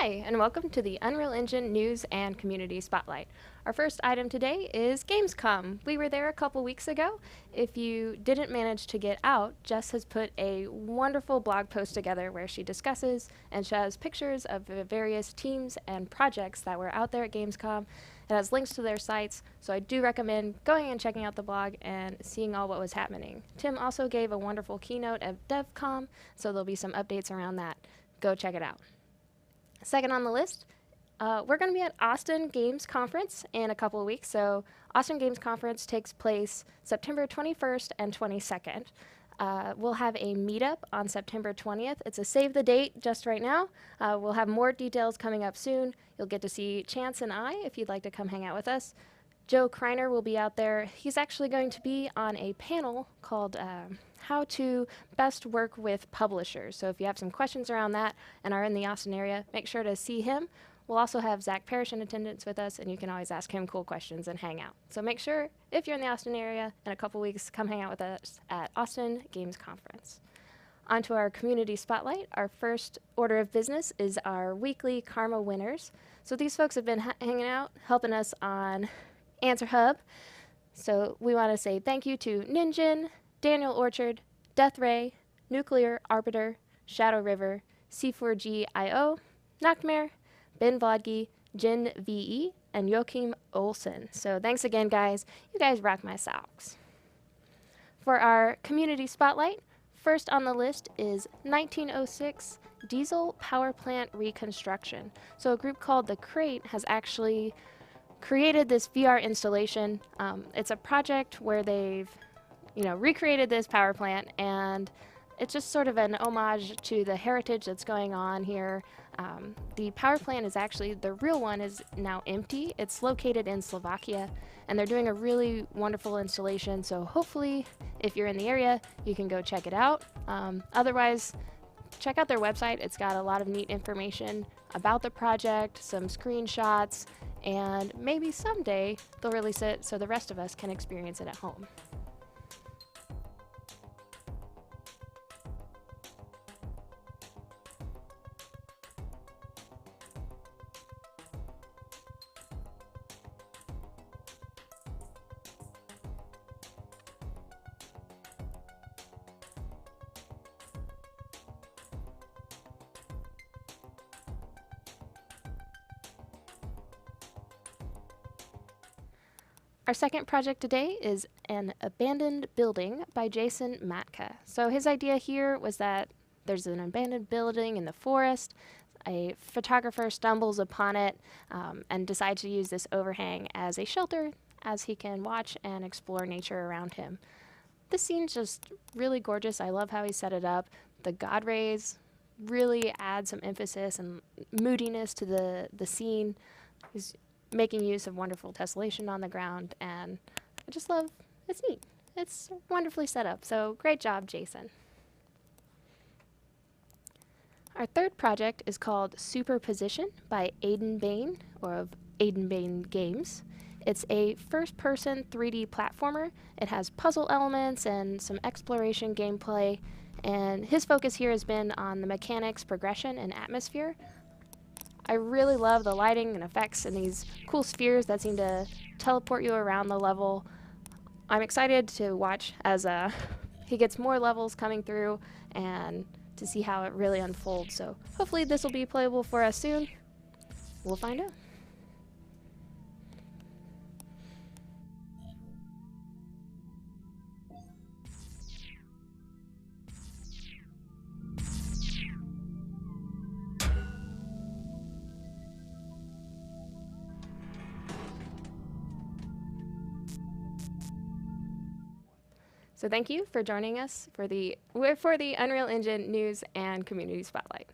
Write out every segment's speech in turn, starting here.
Hi, and welcome to the Unreal Engine News and Community Spotlight. Our first item today is Gamescom. We were there a couple weeks ago. If you didn't manage to get out, Jess has put a wonderful blog post together where she discusses and shows pictures of the various teams and projects that were out there at Gamescom. It has links to their sites, so I do recommend going and checking out the blog and seeing all what was happening. Tim also gave a wonderful keynote at DevCom, so there'll be some updates around that. Go check it out. Second on the list, we're going to be at Austin Games Conference in a couple of weeks. So Austin Games Conference takes place September 21st and 22nd. We'll have a meetup on September 20th. It's a save the date just right now. We'll have more details coming up soon. You'll get to see Chance and I if you'd like to come hang out with us. Joe Kreiner will be out there. He's actually going to be on a panel called How to Best Work with Publishers. So if you have some questions around that and are in the Austin area, make sure to see him. We'll also have Zach Parrish in attendance with us, and you can always ask him cool questions and hang out. So make sure, if you're in the Austin area in a couple weeks, come hang out with us at Austin Games Conference. On to our community spotlight. Our first order of business is our weekly Karma winners. So these folks have been hanging out, helping us on Answer Hub. So we want to say thank you to Ninjin, Daniel Orchard, Death Ray, Nuclear Arbiter, Shadow River, C4GIO, Nachtmare, Ben Vlodgy, Jin VE, and Joachim Olsen. So thanks again, guys. You guys rock my socks. For our community spotlight, first on the list is 1906 Diesel Power Plant Reconstruction. So a group called The Crate has actually created this VR installation. It's a project where they've recreated this power plant, and it's just sort of an homage to the heritage that's going on here. The power plant is actually, the real one is now empty. It's located in Slovakia, and they're doing a really wonderful installation, so hopefully if you're in the area you can go check it out. Otherwise, check out their website. It's got a lot of neat information about the project, some screenshots, and maybe someday they'll release it so the rest of us can experience it at home. Our second project today is an abandoned building by Jason Mattke. So his idea here was that there's an abandoned building in the forest. A photographer stumbles upon it and decides to use this overhang as a shelter as he can watch and explore nature around him. This scene's just really gorgeous. I love how he set it up. The god rays really add some emphasis and moodiness to the scene. He's making use of wonderful tessellation on the ground, and I just love, it's neat. It's wonderfully set up, so great job, Jason. Our third project is called Superposition by Aiden Bain, or of Aiden Bain Games. It's a first-person 3D platformer. It has puzzle elements and some exploration gameplay, and his focus here has been on the mechanics, progression, and atmosphere. I really love the lighting and effects and these cool spheres that seem to teleport you around the level. I'm excited to watch as he gets more levels coming through and to see how it really unfolds. So hopefully this will be playable for us soon. We'll find out. So thank you for joining us for the Unreal Engine News and Community Spotlight.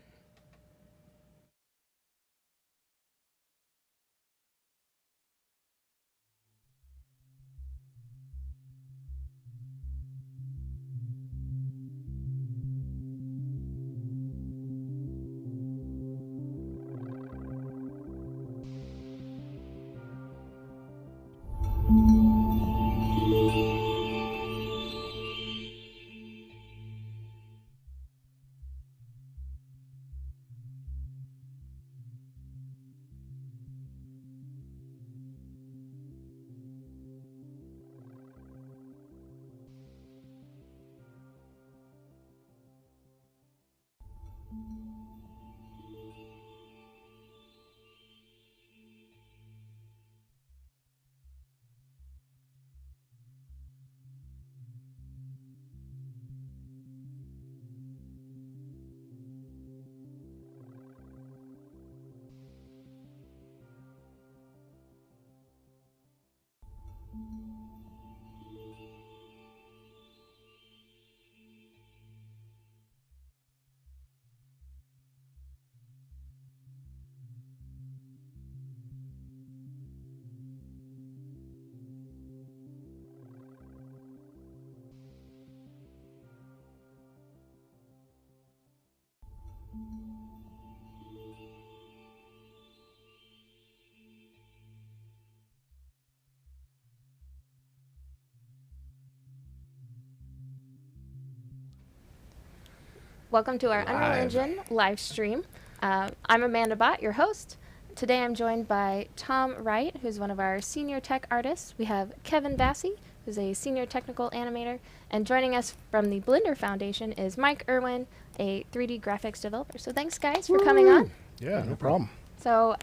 Welcome to our Unreal Engine live stream. I'm Amanda Bott, your host. Today I'm joined by Tom Wright, who's one of our senior tech artists. We have Kevin Vassy, who's a senior technical animator. And joining us from the Blender Foundation is Mike Irwin, a 3D graphics developer. So thanks, guys, for coming on. Yeah, no problem. So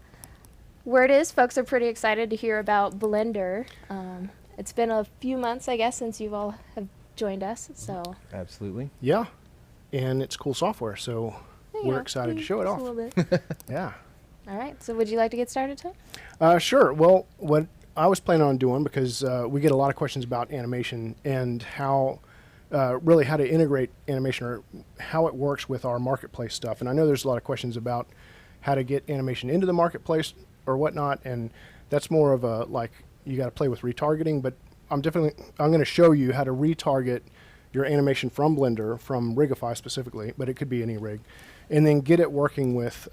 word is folks are pretty excited to hear about Blender. It's been a few months, I guess, since you all have joined us. So Absolutely. Yeah, and it's cool software, so we're excited to show it off. A little bit. Yeah. All right. So would you like to get started, Tom? Sure. Well, what I was planning on doing, because we get a lot of questions about animation and how, really how to integrate animation or how it works with our marketplace stuff. And I know there's a lot of questions about how to get animation into the marketplace or whatnot, and that's more of a, like, you got to play with retargeting, but I'm going to show you how to retarget your animation from Blender, from Rigify specifically, but it could be any rig, and then get it working with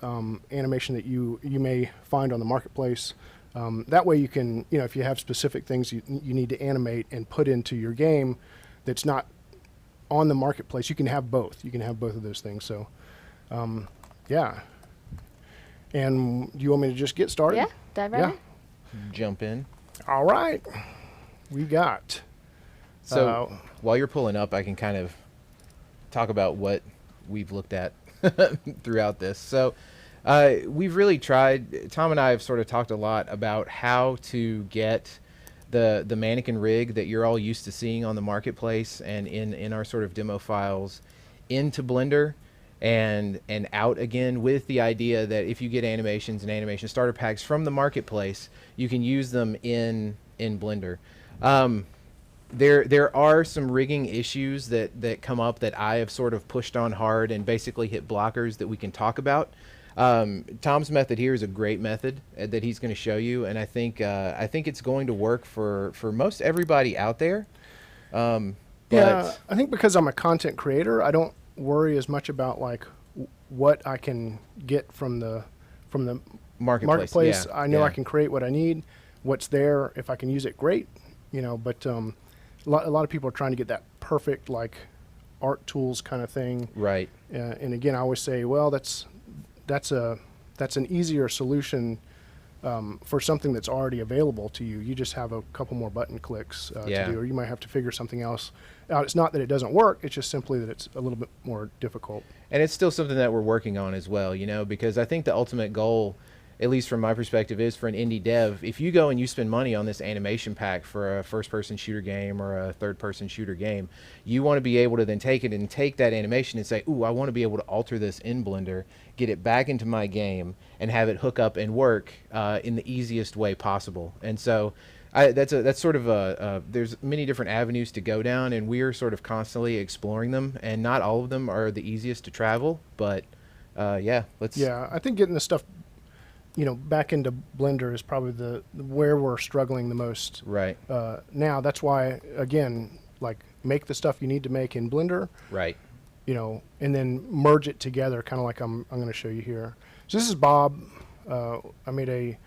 animation that you may find on the marketplace. That way you can, if you have specific things you need to animate and put into your game that's not on the marketplace, you can have both. You can have both of those things. So, yeah. And do you want me to just get started? Yeah, dive right in. Jump in. All right. We got. So while you're pulling up, I can kind of talk about what we've looked at throughout this. So we've really tried, Tom and I have sort of talked a lot about how to get the mannequin rig that you're all used to seeing on the marketplace and in our sort of demo files into Blender and out again, with the idea that if you get animations and animation starter packs from the marketplace, you can use them in Blender. There are some rigging issues that come up that I have sort of pushed on hard and basically hit blockers that we can talk about. Tom's method here is a great method that he's going to show you, and I think it's going to work for most everybody out there. Yeah, I think because I'm a content creator, I don't worry as much about like what I can get from the marketplace. Yeah, I know I can create what I need, what's there. If I can use it, great. But a lot of people are trying to get that perfect like art tools kind of thing. Right. And again, I always say, well, that's an easier solution for something that's already available to you. You just have a couple more button clicks to do, or you might have to figure something else out. It's not that it doesn't work, it's just simply that it's a little bit more difficult. And it's still something that we're working on as well, because I think the ultimate goal, at least from my perspective, is for an indie dev, if you go and you spend money on this animation pack for a first-person shooter game or a third-person shooter game, you want to be able to then take it and take that animation and say, ooh, I want to be able to alter this in Blender, get it back into my game, and have it hook up and work in the easiest way possible. And so that's sort of there's many different avenues to go down, and we're sort of constantly exploring them, and not all of them are the easiest to travel, but yeah, I think getting this stuff back into Blender is probably where we're struggling the most. Right. Now that's why, again, like make the stuff you need to make in Blender. Right. And then merge it together, kind of like I'm going to show you here. So this is Bob. I made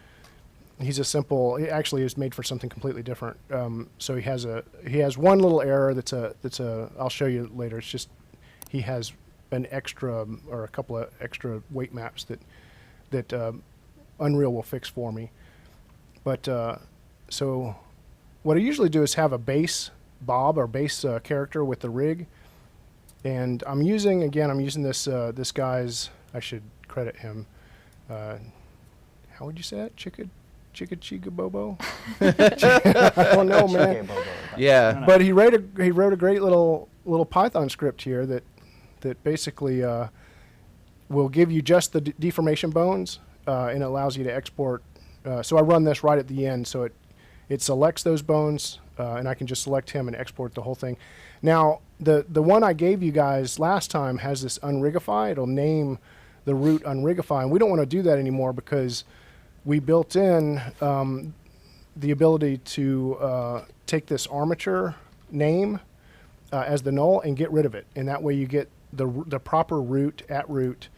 he's a simple. He actually is made for something completely different. So he has one little error that's a. I'll show you later. It's just he has an extra or a couple of extra weight maps that Unreal will fix for me. But so what I usually do is have a base Bob or base character with the rig, and I'm using this this guy's, I should credit him, how would you say it? Chicka Bobo? I don't know, man. Yeah. But he wrote a great little Python script here that basically will give you just the deformation bones, and it allows you to export. So I run this right at the end, so it selects those bones, and I can just select him and export the whole thing. Now, the one I gave you guys last time has this unrigify. It'll name the root unrigify, and we don't want to do that anymore because we built in the ability to take this armature name as the null and get rid of it, and that way you get the proper root at root,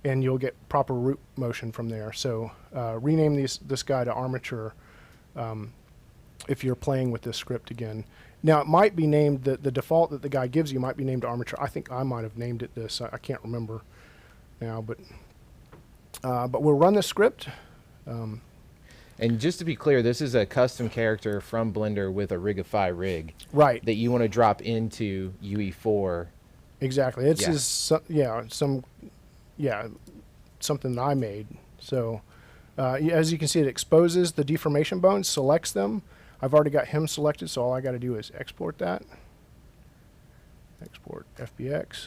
and you'll get proper root motion from there. So rename this guy to armature if you're playing with this script again. Now, it might be named, the default that the guy gives you might be named armature. I think I might have named it this. I can't remember now, but we'll run the script. And just to be clear, this is a custom character from Blender with a Rigify rig. Right. That you want to drop into UE4. Exactly. It's something that I made. So as you can see, it exposes the deformation bones, selects them. I've already got him selected, so all I got to do is export that. Export FBX.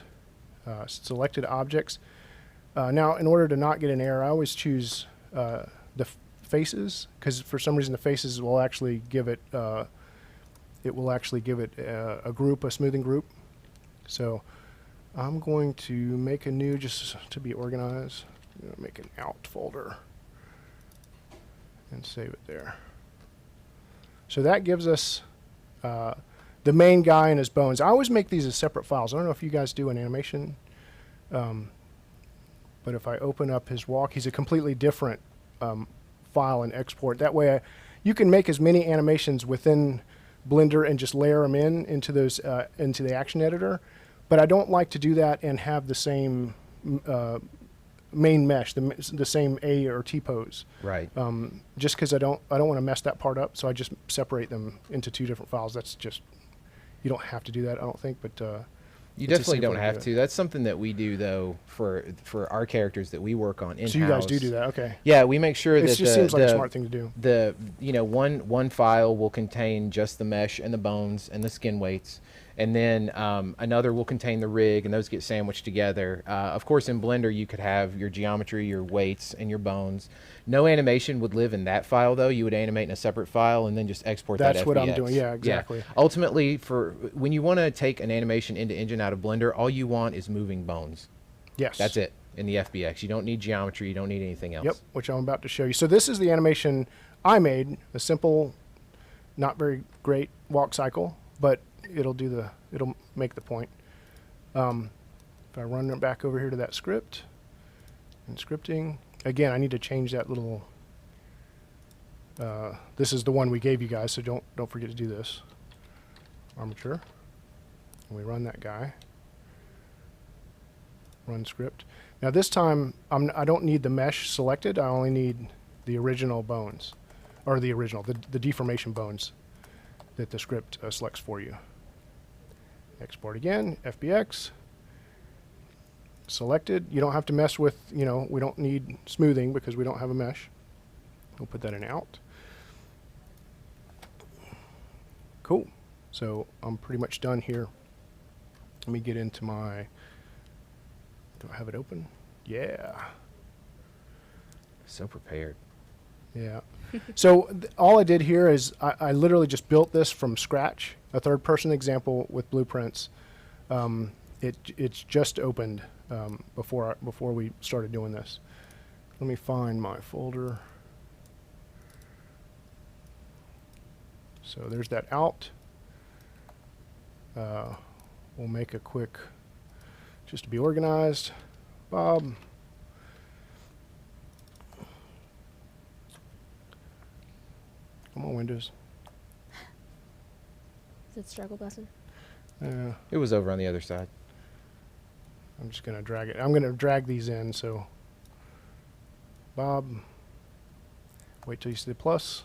Selected objects. Now, in order to not get an error, I always choose the faces, because for some reason the faces will actually give it a group, a smoothing group. So I'm going to make a new, just to be organized, I'm going to make an out folder and save it there. So that gives us the main guy and his bones. I always make these as separate files. I don't know if you guys do an animation, but if I open up his walk, he's a completely different file and export. That way you can make as many animations within Blender and just layer them into those into the action editor. But I don't like to do that and have the same main mesh, the same A or T pose. Right. Just because I don't want to mess that part up, so I just separate them into two different files. That's just, you don't have to do that, I don't think, but you definitely don't have to. That's something that we do though for our characters that we work on in-house. So you guys do that, okay? Yeah, we make sure that it just seems like a smart thing to do. The one file will contain just the mesh and the bones and the skin weights, and then another will contain the rig, and those get sandwiched together. Of course, in Blender you could have your geometry, your weights, and your bones. No animation would live in that file though. You would animate in a separate file and then just export that FBX. That's what I'm doing. Yeah, exactly. Yeah. Ultimately, for when you want to take an animation into engine out of Blender, all you want is moving bones. Yes. That's it in the FBX. You don't need geometry. You don't need anything else. Yep, which I'm about to show you. So this is the animation I made, a simple, not very great walk cycle, but it'll make the point. If I run it back over here to that script, and scripting, again, I need to change that little, this is the one we gave you guys, so don't forget to do this. Armature. And we run that guy. Run script. Now this time, I don't need the mesh selected. I only need the original bones, or the deformation bones that the script selects for you. Export again, FBX. Selected. You don't have to mess with, we don't need smoothing because we don't have a mesh. We'll put that in out. Cool. So I'm pretty much done here. Let me get into my, do I have it open? Yeah. So prepared. Yeah. So all I did here is I literally just built this from scratch, a third-person example with blueprints. It's just opened before we started doing this. Let me find my folder. So there's that out. We'll make a quick, just to be organized, Bob. Come on, Windows. Is it struggle button? It was over on the other side. I'm just going to drag it. I'm going to drag these in, so Bob, wait till you see the plus.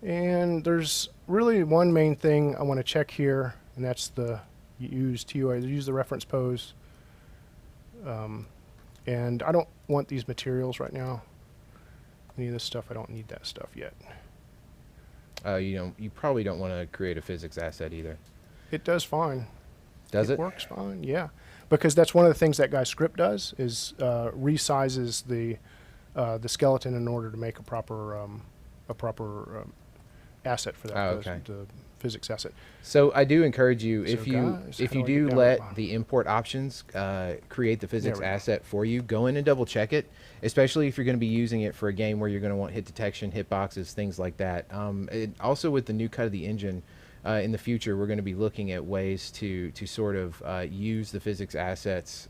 And there's really one main thing I want to check here, and that's the use the reference pose. And I don't want these materials right now. Any of this stuff, I don't need that stuff yet. You probably don't want to create a physics asset either. It does fine. Does it? It works fine, yeah. Because that's one of the things that guy's script does, is resizes the skeleton in order to make a proper asset for that. Oh, okay. The physics asset. So I do encourage you, So if you guys, how do I do get down let at the bottom? the import options create the physics There we go. asset for you, go in and double check it, especially if you're going to be using it for a game where you're going to want hit detection, hitboxes, things like that. Also with the new cut of the engine, in the future, we're going to be looking at ways to sort of use the physics assets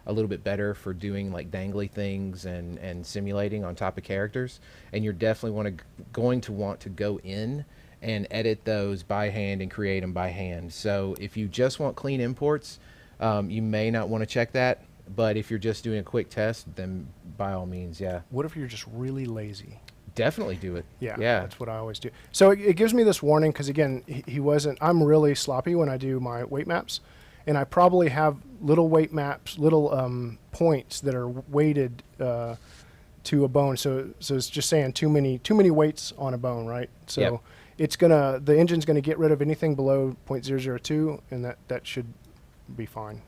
a little bit better for doing like dangly things and simulating on top of characters. And you're definitely going to want to go in and edit those by hand and create them by hand. So if you just want clean imports, you may not want to check that. But if you're just doing a quick test, then by all means, yeah. What if you're just really lazy? Definitely do it. Yeah, Yeah. that's what I always do. So it gives me this warning because, again, he wasn't, I'm really sloppy when I do my weight maps. And I probably have little weight maps, little points that are weighted to a bone. So it's just saying too many weights on a bone, right? So Yep. it's the engine's gonna get rid of anything below 0.002, and that should be fine.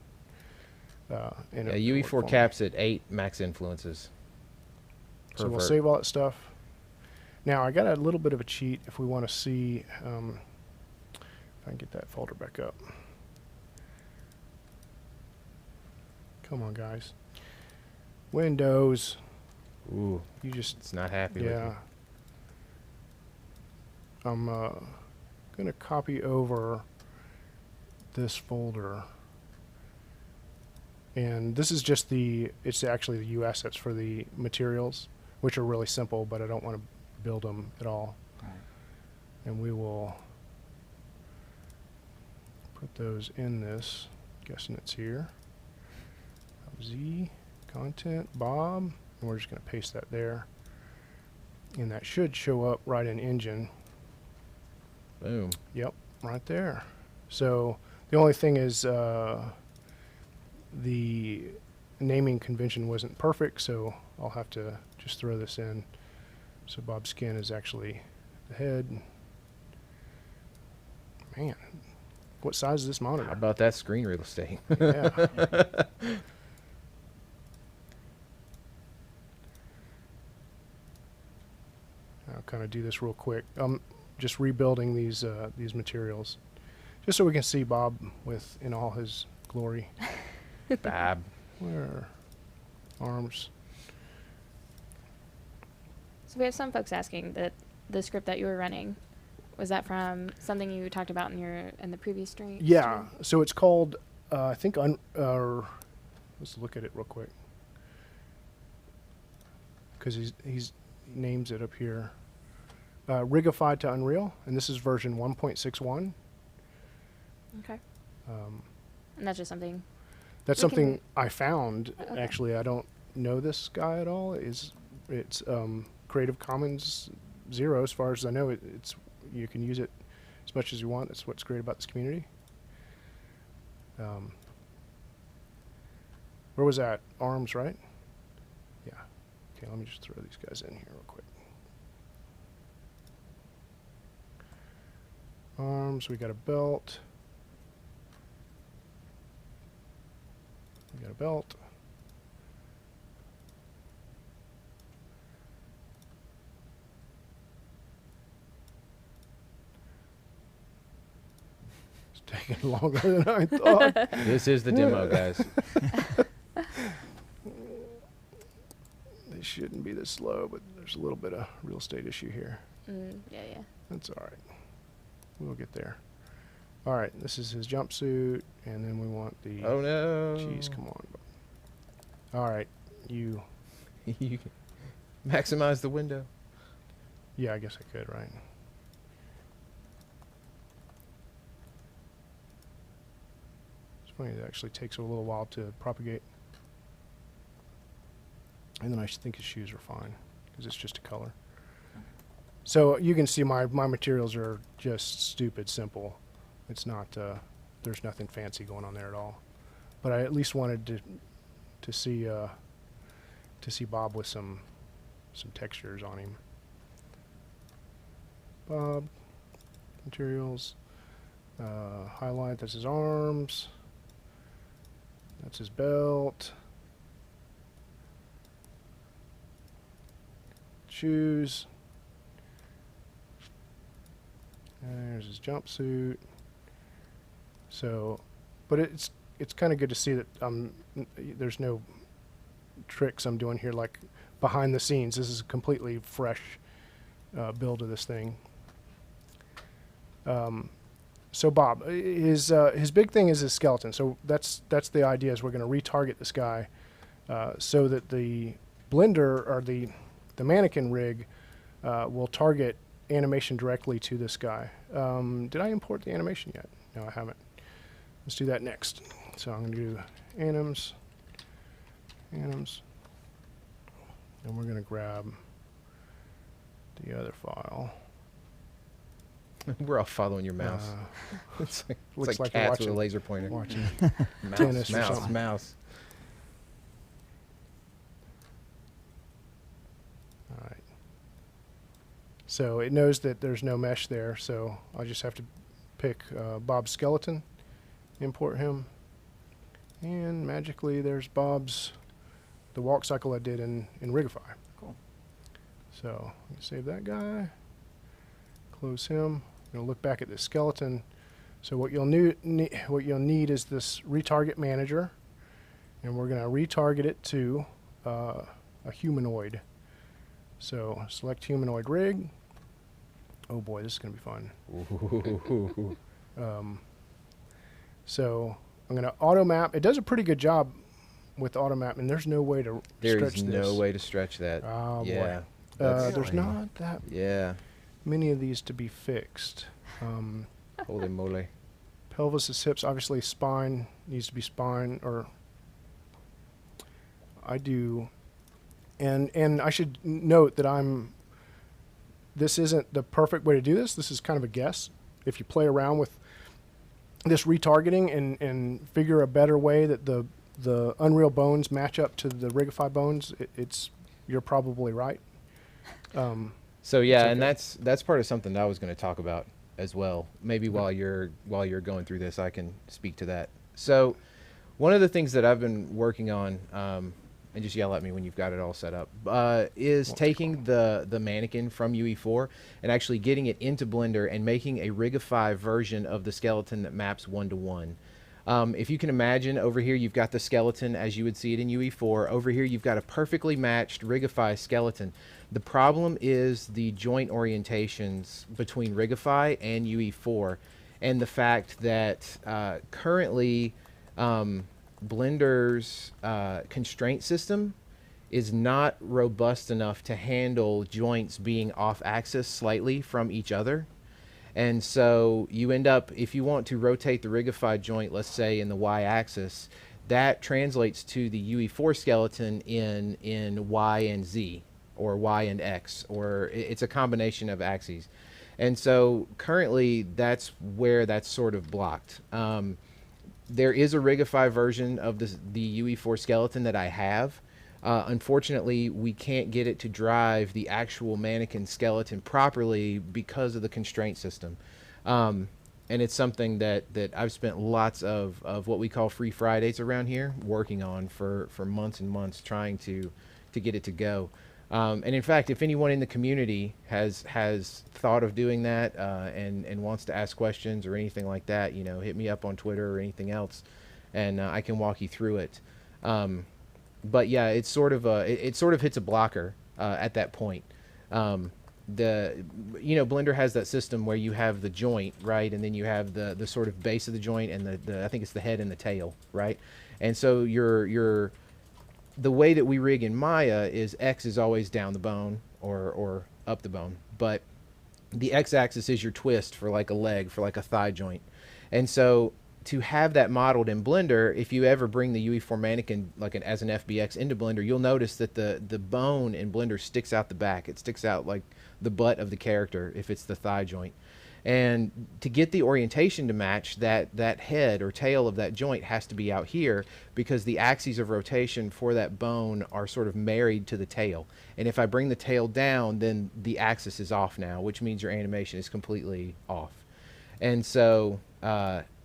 Yeah, UE4 caps at 8 max influences. So we'll vert. save all that stuff. Now I got a little bit of a cheat if we want to see if I can get that folder back up. Come on, guys. Windows. Ooh, You just it's not happy with yeah. you. I'm gonna copy over this folder. And this is just it's actually the U assets for the materials, which are really simple, but I don't want to build them at all. Right. And we will put those in this, guessing it's here. Z, content, Bob, and we're just going to paste that there. And that should show up right in Engine. Boom. Yep, right there. So the only thing is the naming convention wasn't perfect, so I'll have to just throw this in. So Bob's skin is actually the head. Man, what size is this monitor? How about that screen real estate? Yeah. I'll kind of do this real quick. I'm just rebuilding these materials, just so we can see Bob in all his glory. Bab. Where arms? So we have some folks asking that the script that you were running, was that from something you talked about in the previous stream? Yeah. So it's called I think let's look at it real quick because he names it up here. Rigify to Unreal, and this is version 1.61. Okay. And that's just something. That's We something I found. Okay. Actually, I don't know this guy at all. It's Creative Commons 0 as far as I know. It's you can use it as much as you want. That's what's great about this community. Where was that? Arms, right? Yeah. Okay, let me just throw these guys in here real quick. Arms, we got a belt. We got a belt. It's taking longer than I thought. This is the demo, guys. They shouldn't be this slow, but there's a little bit of real estate issue here. Yeah. That's all right. We'll get there. All right, this is his jumpsuit, and then we want the... Oh no. Jeez, come on. All right, you... You can maximize the window. Yeah, I guess I could, right? It's funny, it actually takes a little while to propagate. And then I think his shoes are fine, because it's just a color. So you can see my materials are just stupid simple. It's not, there's nothing fancy going on there at all. But I at least wanted to see Bob with some textures on him. Bob, materials, highlight, that's his arms, that's his belt, shoes, there's his jumpsuit. So, but it's kind of good to see that there's no tricks I'm doing here like behind the scenes. This is a completely fresh build of this thing. So Bob, his big thing is his skeleton. So that's the idea, is we're going to retarget this guy so that the blender or the mannequin rig will target animation directly to this guy. Did I import the animation yet? No, I haven't. Let's do that next. So I'm going to do anims, and we're going to grab the other file. We're all following your mouse. It's Looks like you're cats with a laser pointer. watching Mouse, tennis or mouse, something. mouse. All right. So it knows that there's no mesh there, so I just have to pick Bob's skeleton, import him, and magically there's the walk cycle I did in Rigify. Cool. So save that guy, close him. I'm going to look back at the skeleton. So what you'll need is this retarget manager, and we're going to retarget it to a humanoid. So select humanoid rig. Oh boy, this is going to be fun. Ooh. So I'm going to auto map. It does a pretty good job with auto map, and there's no way to There stretch is this. no way to stretch that. Oh yeah. boy. That's There's lame. not that Yeah. many of these to be fixed. Holy moly. Pelvis is hips. Obviously, spine needs to be spine, or I do. And I should note that this isn't the perfect way to do this. This is kind of a guess. If you play around with this retargeting and figure a better way that the Unreal bones match up to the Rigify bones, you're probably right. So yeah, okay. and that's part of something that I was going to talk about as well. Maybe while you're going through this, I can speak to that. So one of the things that I've been working on, and just yell at me when you've got it all set up, is taking the mannequin from UE4 and actually getting it into Blender and making a Rigify version of the skeleton that maps 1-to-1. If you can imagine, over here you've got the skeleton as you would see it in UE4. Over here you've got a perfectly matched Rigify skeleton. The problem is the joint orientations between Rigify and UE4, and the fact that currently Blender's constraint system is not robust enough to handle joints being off axis slightly from each other. And so you end up, if you want to rotate the Rigify joint, let's say in the y-axis, that translates to the UE4 skeleton in y and z, or y and x, or it's a combination of axes. And so currently that's where that's sort of blocked. There is a Rigify version of the UE4 skeleton that I have. Unfortunately, we can't get it to drive the actual mannequin skeleton properly because of the constraint system. And it's something that I've spent lots of what we call free Fridays around here working on for months and months, trying to get it to go. And in fact, if anyone in the community has thought of doing that and wants to ask questions or anything like that, hit me up on Twitter or anything else, and I can walk you through it. But yeah, it's sort of it sort of hits a blocker at that point. Blender has that system where you have the joint, right, and then you have the sort of base of the joint and the I think it's the head and the tail, right? And so the way that we rig in Maya is X is always down the bone or up the bone, but the X-axis is your twist for like a leg, for like a thigh joint. And so to have that modeled in Blender, if you ever bring the UE4 mannequin as an FBX into Blender, you'll notice that the bone in Blender sticks out the back. It sticks out like the butt of the character if it's the thigh joint. And to get the orientation to match, that head or tail of that joint has to be out here, because the axes of rotation for that bone are sort of married to the tail. And if I bring the tail down, then the axis is off now, which means your animation is completely off. And so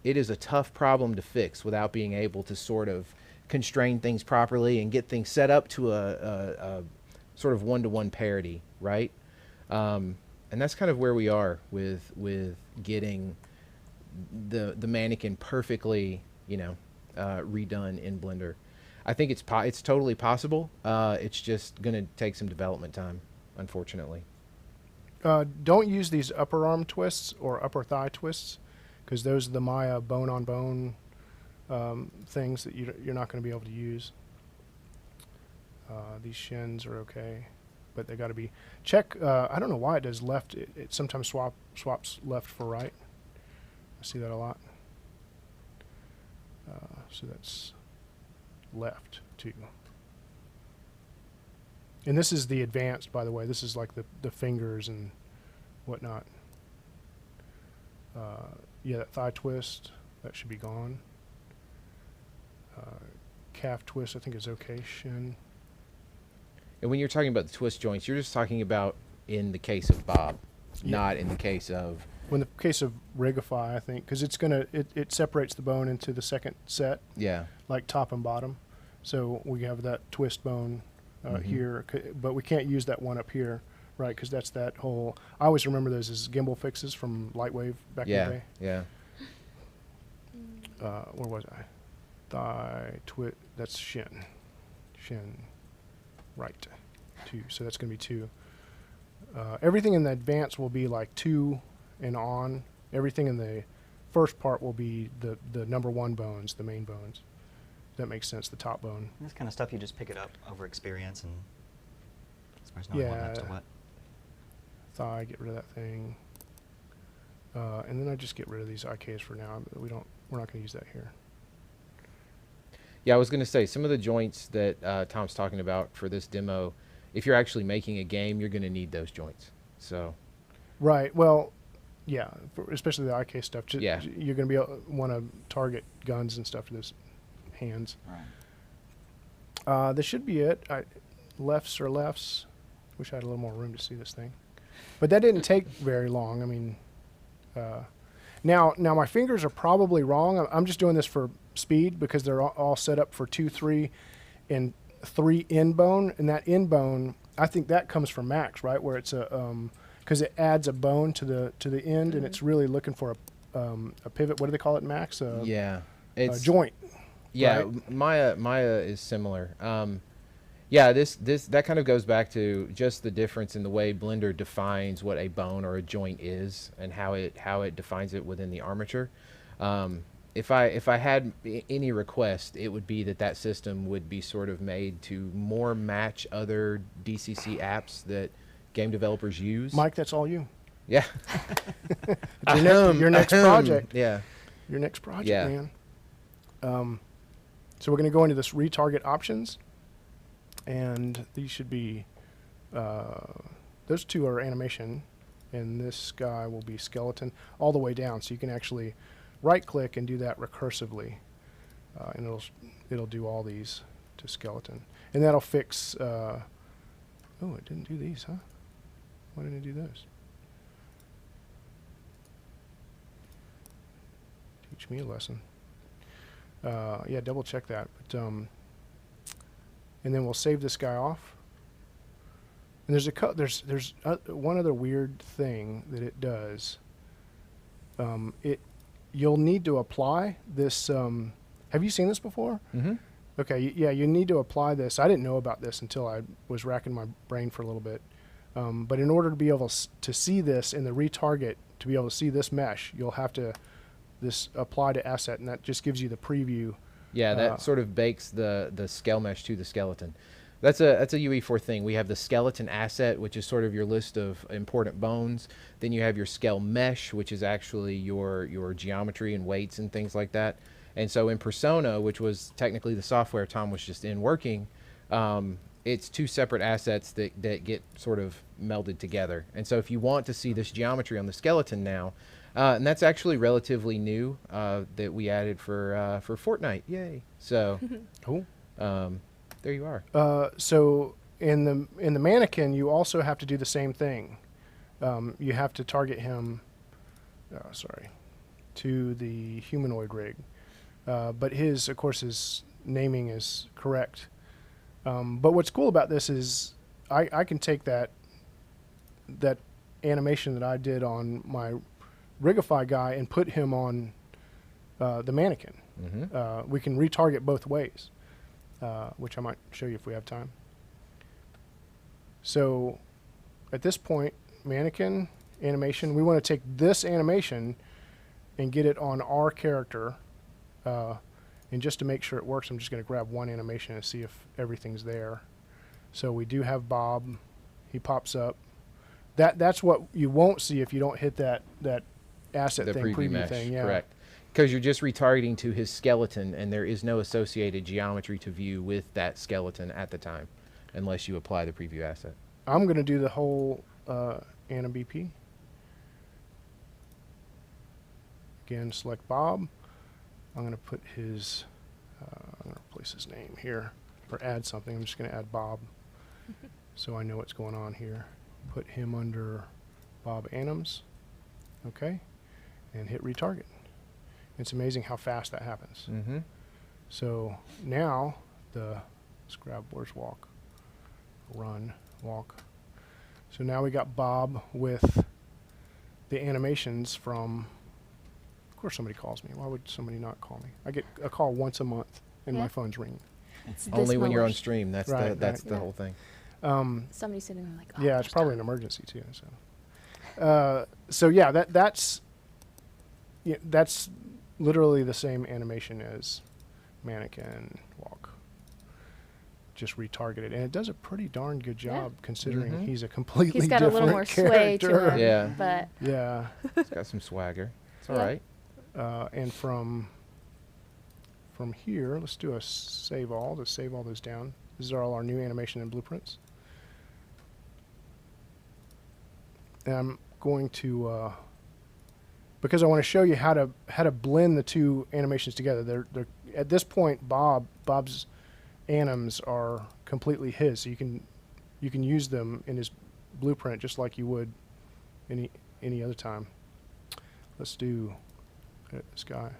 it is a tough problem to fix without being able to sort of constrain things properly and get things set up to a sort of one-to-one parity, right? And that's kind of where we are with getting the mannequin perfectly, redone in Blender. I think it's totally possible. It's just going to take some development time, unfortunately. Don't use these upper arm twists or upper thigh twists, because those are the Maya bone-on-bone things that you're not going to be able to use. These shins are okay, but they got to be check. I don't know why it does left. It sometimes swaps left for right. I see that a lot. So that's left too. And this is the advanced, by the way. This is like the fingers and whatnot. Yeah, that thigh twist, that should be gone. Calf twist, I think is okay. Shin. And when you're talking about the twist joints, you're just talking about in the case of Bob, not in the case of... In the case of Rigify, I think, because it separates the bone into the second set. Yeah. Like top and bottom. So we have that twist bone here, but we can't use that one up here, right? Because that's that whole... I always remember those as gimbal fixes from Lightwave back in the day. Yeah. Where was I? Thigh, twist, that's shin. Shin, right, 2. So that's going to be 2. Everything in the advance will be like 2 and on. Everything in the first part will be the number 1 bones, the main bones. That makes sense, the top bone. This kind of stuff you just pick it up over experience and as far as knowing what left to what. Thigh, get rid of that thing. And then I just get rid of these IKs for now. We're not going to use that here. Yeah, I was going to say, some of the joints that Tom's talking about for this demo, if you're actually making a game, you're going to need those joints. So. Right. Well, yeah, especially the IK stuff. Yeah. You're going to want to target guns and stuff to those hands. Right. This should be it. Lefts are lefts. Wish I had a little more room to see this thing. But that didn't take very long. I mean, now my fingers are probably wrong. I'm just doing this for speed because they're all set up for 2, 3, and 3 end bone. And that end bone, I think that comes from Max, right? Where it's because it adds a bone to the end, and it's really looking for a pivot. What do they call it, Max? Yeah. It's a joint. Yeah, right? Maya is similar. Yeah, that kind of goes back to just the difference in the way Blender defines what a bone or a joint is and how it defines it within the armature. If I had any request, it would be that system would be sort of made to more match other DCC apps that game developers use. Mike, that's all you. Yeah. Your next project. Yeah. Your next project, Yeah. man. So we're going to go into this retarget options, and these should be, those 2 are animation, and this guy will be skeleton all the way down, so you can actually right-click and do that recursively, and it'll do all these to skeleton, and that'll fix. Oh, it didn't do these, huh? Why didn't it do those? Teach me a lesson. Yeah, double check that. But, and then we'll save this guy off. And there's one other weird thing that it does. You'll need to apply this. Have you seen this before? Mm-hmm. Okay, yeah, you need to apply this. I didn't know about this until I was racking my brain for a little bit. But in order to be able to see this in the retarget, to be able to see this mesh, you'll have to apply to asset, and that just gives you the preview. Yeah, that sort of bakes the scale mesh to the skeleton. That's a UE4 thing. We have the skeleton asset, which is sort of your list of important bones. Then you have your scale mesh, which is actually your geometry and weights and things like that. And so in Persona, which was technically the software Tom was just in working, it's 2 separate assets that get sort of melded together. And so if you want to see this geometry on the skeleton now, and that's actually relatively new that we added for Fortnite. Yay! So, Cool. There you are. So in the mannequin, you also have to do the same thing. You have to target him. To the humanoid rig, but of course, his naming is correct. But what's cool about this is I can take that animation that I did on my Rigify guy and put him on the mannequin. Mm-hmm. We can retarget both ways, which I might show you if we have time. So at this point, mannequin animation, we want to take this animation and get it on our character. And just to make sure it works, I'm just going to grab one animation and see if everything's there. So we do have Bob. He pops up. That's what you won't see if you don't hit that asset The thing, preview mesh, thing. Yeah. correct. Because you're just retargeting to his skeleton, and there is no associated geometry to view with that skeleton at the time, unless you apply the preview asset. I'm going to do the whole Anim BP. Again, select Bob. I'm going to put his, I'm going to replace his name here, or add something. I'm just going to add Bob, so I know what's going on here. Put him under Bob Anims, okay, and hit retarget. It's amazing how fast that happens. Mm-hmm. So now let's grab, where's walk? Run, walk. So now we got Bob with the animations from, of course somebody calls me. Why would somebody not call me? I get a call once a month and Yeah. my phone's ringing. It's Only this when you're on moment. stream. That's Right, that's right. the Yeah. whole thing. Somebody's sitting there like, oh, Yeah, it's there's probably time. an emergency too. So yeah, that's literally the same animation as Mattke and walk. Just retargeted, and it does a pretty darn good job considering Mhm. he's a completely He's got a different little more sway to character. him. Yeah. But Yeah, It's got some swagger. It's all Yeah. right. and from here, let's do a save all to save all those down. These are all our new animation and blueprints. And I'm going to, because I want to show you how to blend the two animations together. They're at this point, Bob's anims are completely his, so you can use them in his blueprint just like you would any other time. Let's do this guy.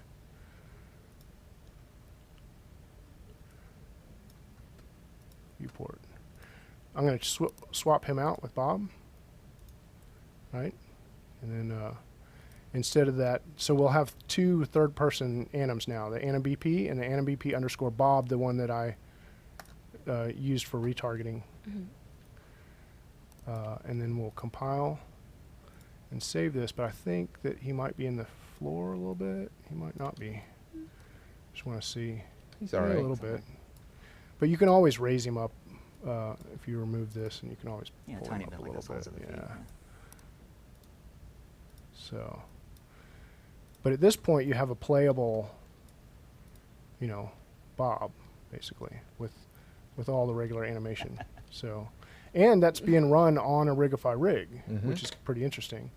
Viewport. I'm going to swap him out with Bob, right? And then instead of that, so we'll have two third-person anims now, the anim BP and the anim BP underscore Bob, the one that I used for retargeting. And then we'll compile and save this, but I think that he might be in the floor a little bit. He might not be. Just want to see. He's all Yeah, right. a little bit. But you can always raise him up if you remove this, and you can always Yeah, pull tiny him up bit a like little the soles bit. of the feet. Yeah. So, but at this point, you have a playable, Bob, basically, with all the regular animation. So, and that's being run on a Rigify rig, which is pretty interesting.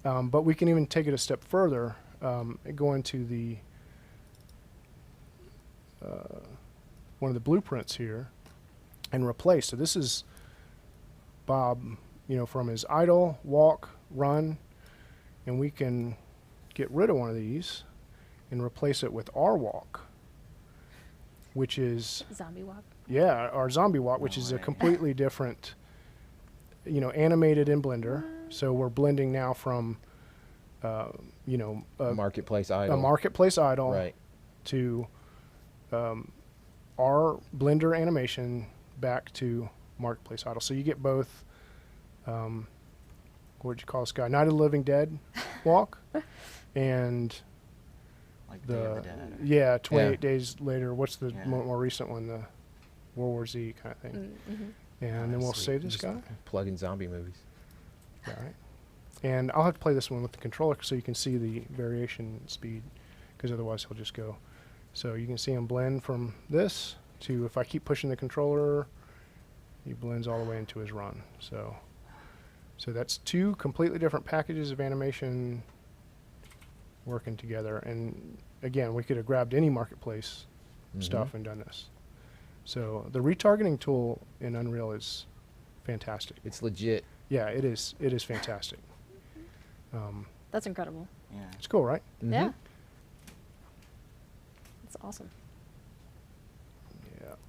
But we can even take it a step further, go into the one of the blueprints here and replace. So this is Bob, from his idle, walk, run, and we can get rid of one of these and replace it with our walk, which is, zombie walk. yeah, our zombie walk, which No is a way. completely different, animated in Blender. So we're blending now from, a Marketplace idol. marketplace idol Right. to our Blender animation back to marketplace idol. So you get both, what would you call this guy? Night of the Living Dead walk and Like Day of the Dead. Or 28 days later. What's the Yeah. more recent one? The World War Z kind of thing. Mm-hmm. And then we'll sweet. save this Just guy. plug in zombie movies. All right. And I'll have to play this one with the controller so you can see the variation speed, because otherwise he'll just go. So you can see him blend from this to, if I keep pushing the controller, he blends all the way into his run. So that's two completely different packages of animation working together. And again, we could have grabbed any marketplace stuff and done this. So the retargeting tool in Unreal is fantastic. It's legit. Yeah, it is. It is fantastic. That's incredible. Yeah. It's cool, right? Yeah. That's awesome.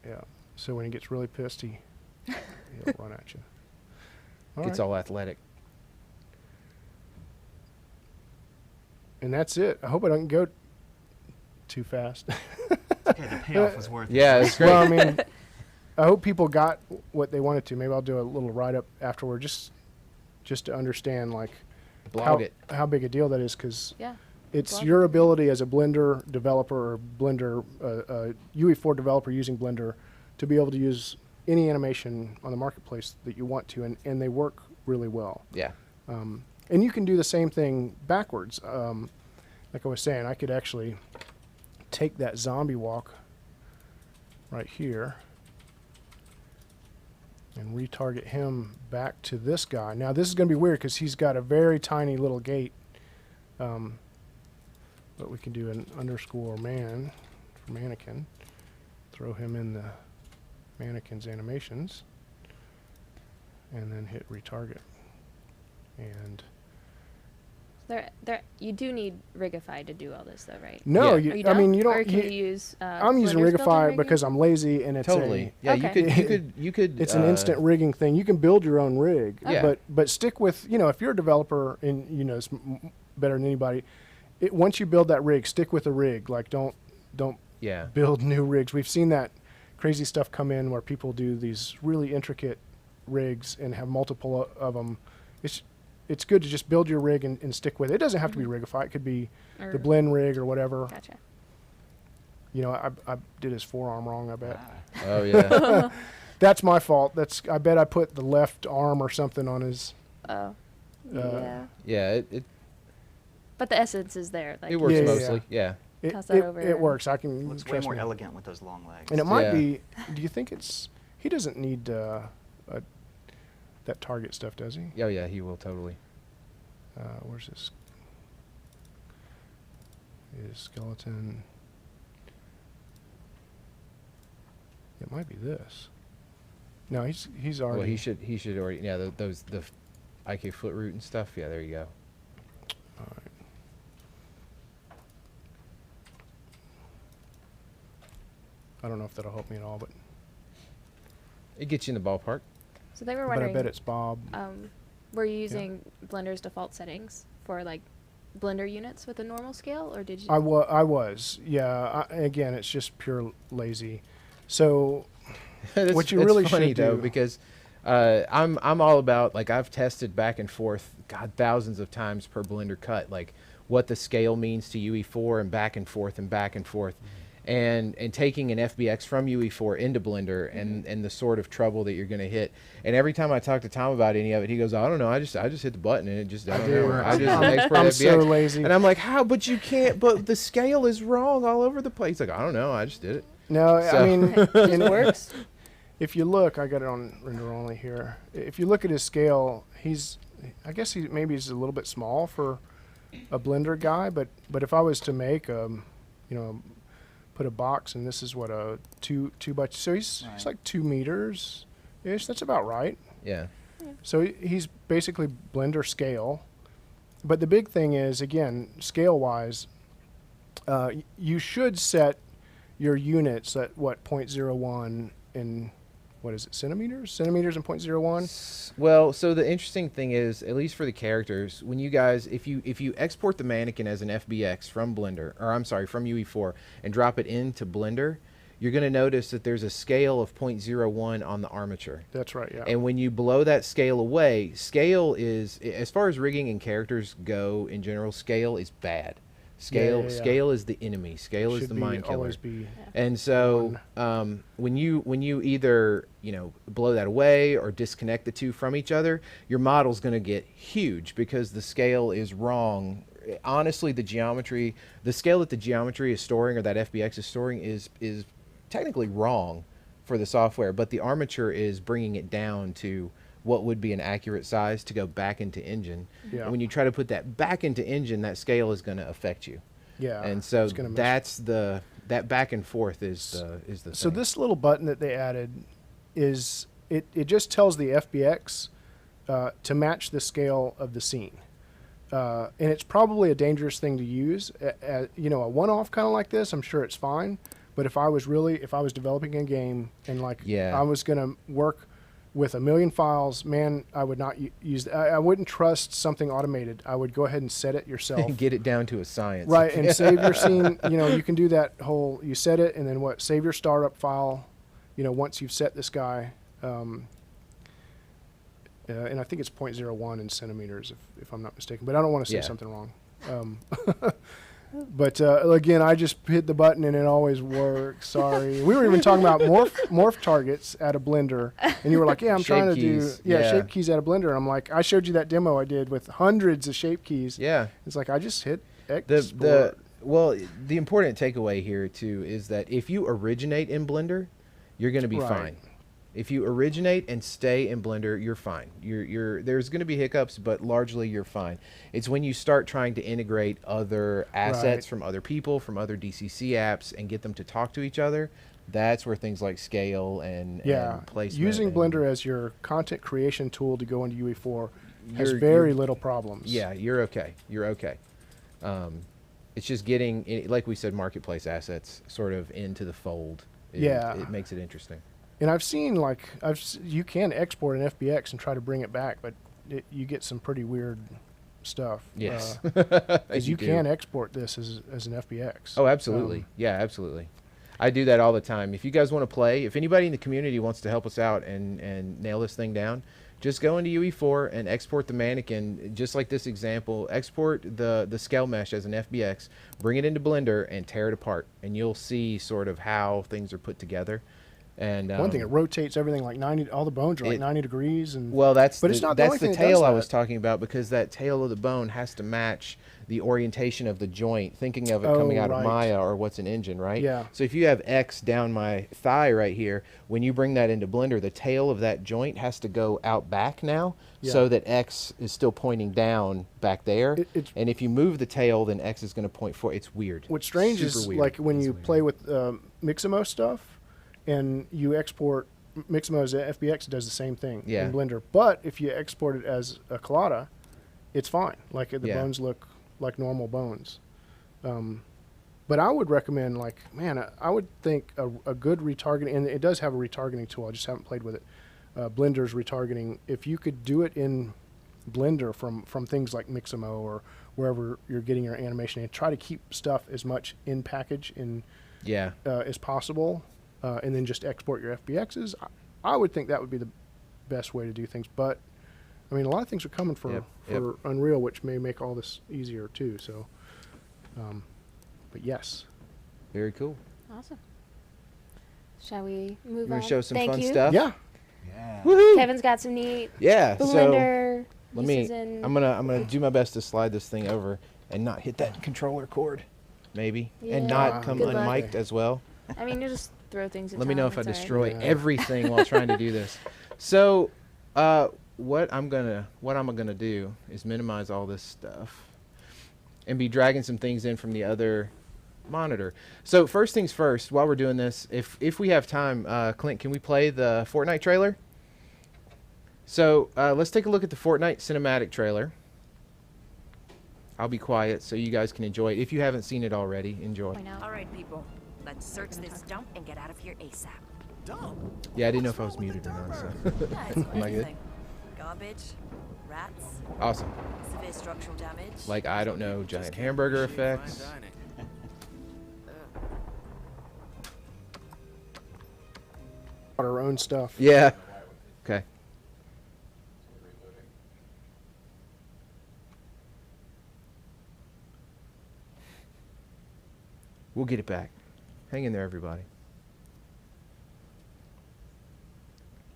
Yeah. So when he gets really pissed, he'll run at you. Gets right. all athletic. And that's it. I hope I don't go too fast. Okay, the payoff was worth it. Yeah, it's great. Well, I mean, I hope people got what they wanted to. Maybe I'll do a little write-up afterward, just to understand, like, Blog it. how big a deal that is, because Yeah. It's Love your it. ability as a Blender developer or Blender UE4 developer using Blender to be able to use any animation on the marketplace that you want to, and they work really well. Yeah. And you can do the same thing backwards. Like I was saying, I could actually take that zombie walk right here and retarget him back to this guy. Now this is going to be weird because he's got a very tiny little gate. But we can do an underscore man for mannequin. Throw him in the mannequin's animations. And then hit retarget. And You do need Rigify to do all this, though, right? no, Yeah. Or you, you I mean don't? you don't. Or can you use? I'm using Blender's built-in Rigify rigging? because I'm lazy and it's Totally. Yeah. Okay. You could. it's an instant rigging thing. You can build your own rig, Yeah. but stick with, if you're a developer and it's better than anybody. Once you build that rig, stick with the rig. Like don't Yeah. build new rigs. We've seen that crazy stuff come in where people do these really intricate rigs and have multiple of them. It's good to just build your rig and stick with it. It doesn't have to be Rigify. It could be Or- the blend rig or whatever. Gotcha. I did his forearm wrong, I bet. Oh yeah. That's my fault. I bet I put the left arm or something on his. Oh. Yeah. Yeah. But the essence is there. Like, It works Yeah, yeah, mostly. Yeah. It, Toss that it, over it and- works. I can Looks way trust more me. elegant with those long legs. And it might Yeah. be. Do you think he doesn't need that target stuff, does he? Oh yeah. He will totally. Where's his skeleton? It might be this. No, he's already. Well, he should already. Yeah. The IK foot root and stuff. Yeah. There you go. All right. I don't know if that'll help me at all, but It gets you in the ballpark. So they were but I wondering. bet it's Bob. Were you using Blender's default settings for like Blender units with a normal scale, or did you? I was. Yeah. Again, it's just pure lazy. So what you It's really funny should though, do. because I'm all about, like, I've tested back and forth, God, thousands of times per Blender cut, like what the scale means to UE4 and back and forth and back and forth. And taking an FBX from UE4 into Blender and the sort of trouble that you're going to hit. And every time I talk to Tom about any of it, he goes, I don't know, I just hit the button and it just, I don't know. I just export I'm FBX. so lazy. And I'm like, how? But you can't, but the scale is wrong all over the place. Like, I don't know, I just did it. No, So- I mean, It works. if you look, I got it on render only here. If you look at his scale, I guess maybe he's a little bit small for a Blender guy, but if I was to make put a box, and this is what a two by, so he's Right. like 2 meters ish. That's about right. Yeah. So he's basically Blender scale. But the big thing is, again, scale wise, you should set your units at 0.01 in, what is it, centimeters and 0.01. Well, so the interesting thing is, at least for the characters, when you guys, if you export the mannequin as an FBX from Blender, or I'm sorry, from UE4, and drop it into Blender, you're going to notice that there's a scale of 0.01 on the armature. That's right, yeah. And when you blow that scale away, scale is, as far as rigging and characters go in general, scale is bad. Yeah. Scale is the enemy. Scale is Should the be, mind killer. always be. And so when you either blow that away or disconnect the two from each other, your model's going to get huge because the scale is wrong. Honestly, the scale that the geometry is storing, or that FBX is storing, is technically wrong for the software, but the armature is bringing it down to what would be an accurate size to go back into Engine. Yeah. And when you try to put that back into Engine, that scale is going to affect you. Yeah. And so it's gonna mess- that back and forth is the So thing. this little button that they added is, it just tells the FBX to match the scale of the scene. And it's probably a dangerous thing to use. A one-off kind of like this, I'm sure it's fine. But if I was developing a game and I was going to work with 1 million files, man, I would not use. I wouldn't trust something automated. I would go ahead and set it yourself. Get it down to a science. Right, and save your scene. You can do that whole. You set it, and then save your startup file. Once you've set this guy, and I think it's 0.01 in centimeters, if I'm not mistaken. But I don't want to say Yeah. something wrong. Um, but again, I just hit the button and it always works. Sorry. We were even talking about morph targets at a blender, and you were like, "Yeah, I'm trying to Shape do keys. shape keys at a blender." And I'm like, "I showed you that demo I did with hundreds of shape keys." Yeah. It's like I just hit The export. well, the important takeaway here too is that if you originate in Blender, you're going to be Right. fine. If you originate and stay in Blender, you're fine. You're there's going to be hiccups, but largely you're fine. It's when you start trying to integrate other assets Right. from other people, from other DCC apps, and get them to talk to each other. That's where things like scale and placement. Using and Blender as your content creation tool to go into UE4 has You're- very you're- little problems. Yeah, you're okay. You're okay. It's just getting, like we said, marketplace assets sort of into the fold. It makes it interesting. And I've seen you can export an FBX and try to bring it back, but you get some pretty weird stuff. Yes, Because you do. can export this as an FBX. Oh, absolutely. Yeah, absolutely. I do that all the time. If you guys want to play, if anybody in the community wants to help us out and nail this thing down, just go into UE4 and export the mannequin, just like this example. Export the scale mesh as an FBX, bring it into Blender, and tear it apart, and you'll see sort of how things are put together. And One thing, it rotates everything like 90. All the bones are like 90 degrees, and well, but it's not the only thing that tail does I was that. talking about, because that tail of the bone has to match the orientation of the joint, thinking of it coming out of right. Maya or what's an engine, right? Yeah. So if you have X down my thigh right here, when you bring that into Blender, the tail of that joint has to go out back now, Yeah. so that X is still pointing down back there. And if you move the tail, then X is going to point forward. It's weird. What's strange Super is weird. like when you play with Mixamo stuff, and you export Mixamo as a FBX, it does the same thing in Blender. But if you export it as a collada, it's fine. Like the bones look like normal bones. But I would recommend, like, man, I would think a good retargeting, and it does have a retargeting tool. I just haven't played with it. Blender's retargeting. If you could do it in Blender from things like Mixamo or wherever you're getting your animation, and try to keep stuff as much in package as possible. And then just export your FBXs. I would think that would be the best way to do things. But I mean, a lot of things are coming for Unreal, which may make all this easier too. So, but yes, Very cool. Awesome. Shall we move You on? want to show some Thank fun you. stuff? yeah. Yeah. Woohoo! Kevin's got some neat Yeah. Blender So let uses me. in- I'm gonna do my best to slide this thing over and not hit that controller cord, maybe, and Yeah, not come good luck. unmiked as well. I mean, you just throw things in Let me know time, if I it's all right. destroy Yeah. everything while trying to do this. So, what I'm gonna do is minimize all this stuff, and be dragging some things in from the other monitor. So first things first, while we're doing this, if we have time, Clint, can we play the Fortnite trailer? So let's take a look at the Fortnite Cinematic trailer. I'll be quiet so you guys can enjoy it. If you haven't seen it already, enjoy. Point out. All right, people. Let's search this dump and get out of here ASAP. Dump? Yeah, I didn't know if I was muted or not. So. Yeah, it's Am I good? everything. Garbage, rats, Awesome. severe structural damage. Like, I don't know, giant hamburger effects. Fine dining. Our own stuff. Yeah. Okay. We'll get it back. Hang in there, everybody.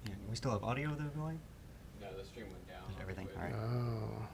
Yeah, we still have audio though going? No, the stream went down. Everything. All right. Oh.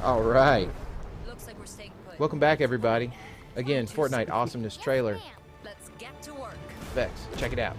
All right. Looks like we're staying put. Welcome back, everybody. Again, Fortnite Awesomeness trailer. Let's get to work. Vex, check it out.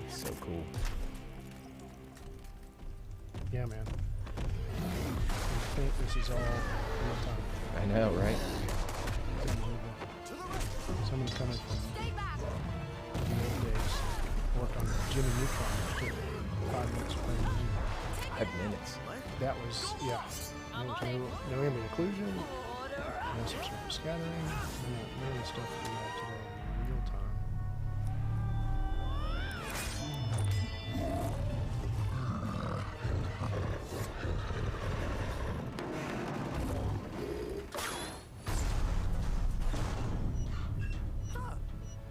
So cool. Yeah, man. I think this is all real time. I know, right? It's unbelievable. Someone coming from the old days worked on Jimmy Neutron. Took 5 minutes playing music. 5 minutes. That was, yeah. No ambient occlusion, no subsurface scattering, none of the stuff that we have today in real time.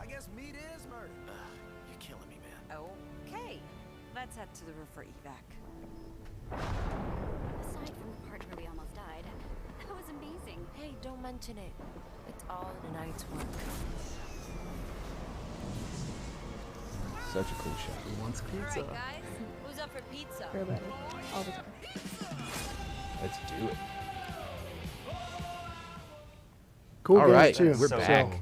I guess meat is murder. You're killing me, man. Okay. Let's head to the roof for evac. Aside from the part where we almost died, that was amazing. Hey, don't mention it. It's all in a night's work. Such a cool shot. Who wants pizza? Alright, guys. Who's up for pizza? Everybody, all the time. Let's do it. Cool All game, right, too. we're So, back.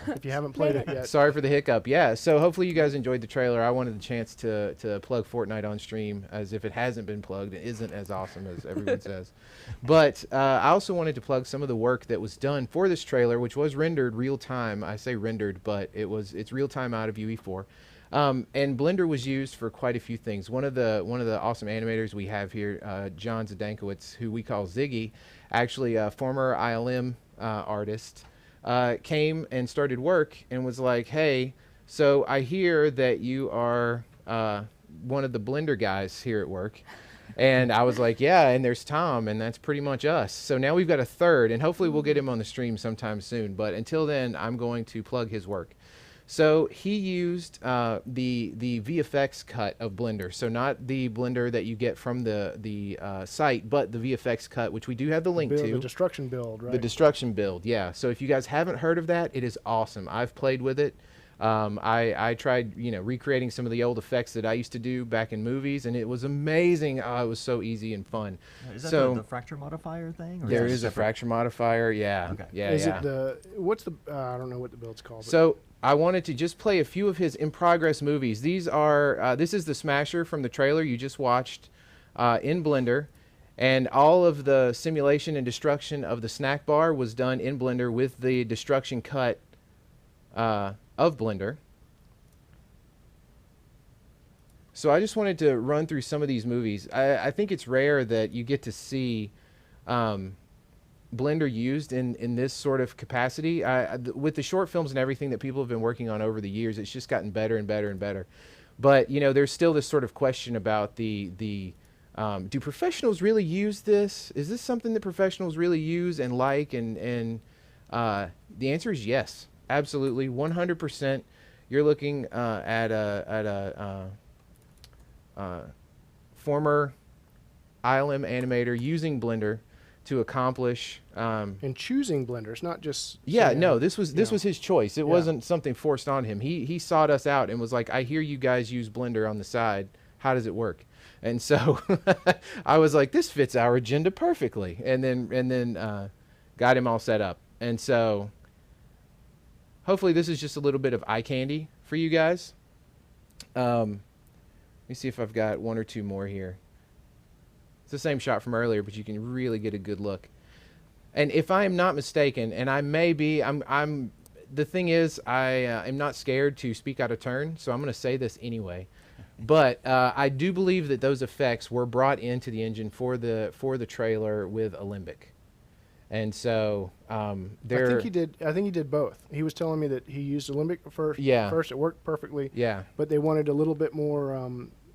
if you haven't played it yet, Sorry for the hiccup. Yeah, so hopefully you guys enjoyed the trailer. I wanted the chance to plug Fortnite on stream, as if it hasn't been plugged. It isn't as awesome as everyone says. But I also wanted to plug some of the work that was done for this trailer, which was rendered real time. I say rendered, but it's real time out of UE4. And Blender was used for quite a few things. One of the awesome animators we have here, John Zdankowicz, who we call Ziggy, actually a former ILM artist, came and started work and was like, hey, so I hear that you are one of the Blender guys here at work. And I was like, yeah, and there's Tom, and that's pretty much us. So now we've got a third, and hopefully we'll get him on the stream sometime soon. But until then, I'm going to plug his work. So he used the VFX cut of Blender. So not the Blender that you get from the site, but the VFX cut, which we do have the link to. the destruction build, right? The destruction build, yeah. So if you guys haven't heard of that, it is awesome. I've played with it. I tried, recreating some of the old effects that I used to do back in movies, and it was amazing. Oh, it was so easy and fun. Is that So the fracture modifier thing? Or there that is a separate? fracture modifier, yeah. Okay. Yeah, Is yeah. it the, what's the, I don't know what the build's called. but- So I wanted to just play a few of his in-progress movies. These are, this is the Smasher from the trailer you just watched in Blender. And all of the simulation and destruction of the snack bar was done in Blender with the destruction cut of Blender. So I just wanted to run through some of these movies. I think it's rare that you get to see Blender used in this sort of capacity. With the short films and everything that people have been working on over the years, it's just gotten better and better and better. But, there's still this sort of question about do professionals really use this? Is this something that professionals really use and like? And the answer is yes, absolutely, 100%. You're looking at a former ILM animator using Blender to accomplish and choosing Blender, it's not just yeah, saying, no, this was his choice. It Yeah. wasn't something forced on him. He sought us out and was like, I hear you guys use Blender on the side. How does it work? And so I was like, this fits our agenda perfectly. And then got him all set up. And so hopefully this is just a little bit of eye candy for you guys. Let me see if I've got one or two more here. It's the same shot from earlier, but you can really get a good look. And if I am not mistaken, and I may be, the thing is, I am not scared to speak out of turn, so I'm going to say this anyway. But I do believe that those effects were brought into the engine for the trailer with Alembic, and so I think he did. I think he did both. He was telling me that he used Alembic first. Yeah. First, it worked perfectly. Yeah. But they wanted a little bit more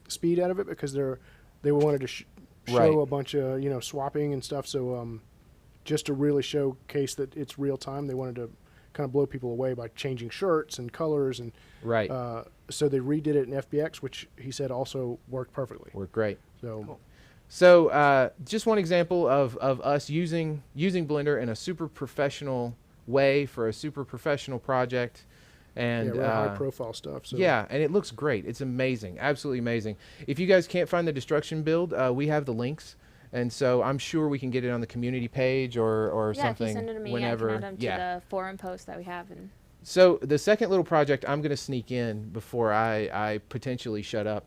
speed out of it because they wanted to show Right. a bunch of swapping and stuff. So just to really showcase that it's real time, they wanted to kind of blow people away by changing shirts and colors and Right. So they redid it in FBX, which he said also worked perfectly. Worked great. So. Cool. So just one example of us using Blender in a super professional way for a super professional project, and really high profile stuff. So. yeah, and it looks great. It's amazing, absolutely amazing. If you guys can't find the destruction build, we have the links, and so I'm sure we can get it on the community page or Yeah, something if you send it to me, whenever. I can add them to the forum post that we have. And So the second little project I'm going to sneak in before I potentially shut up.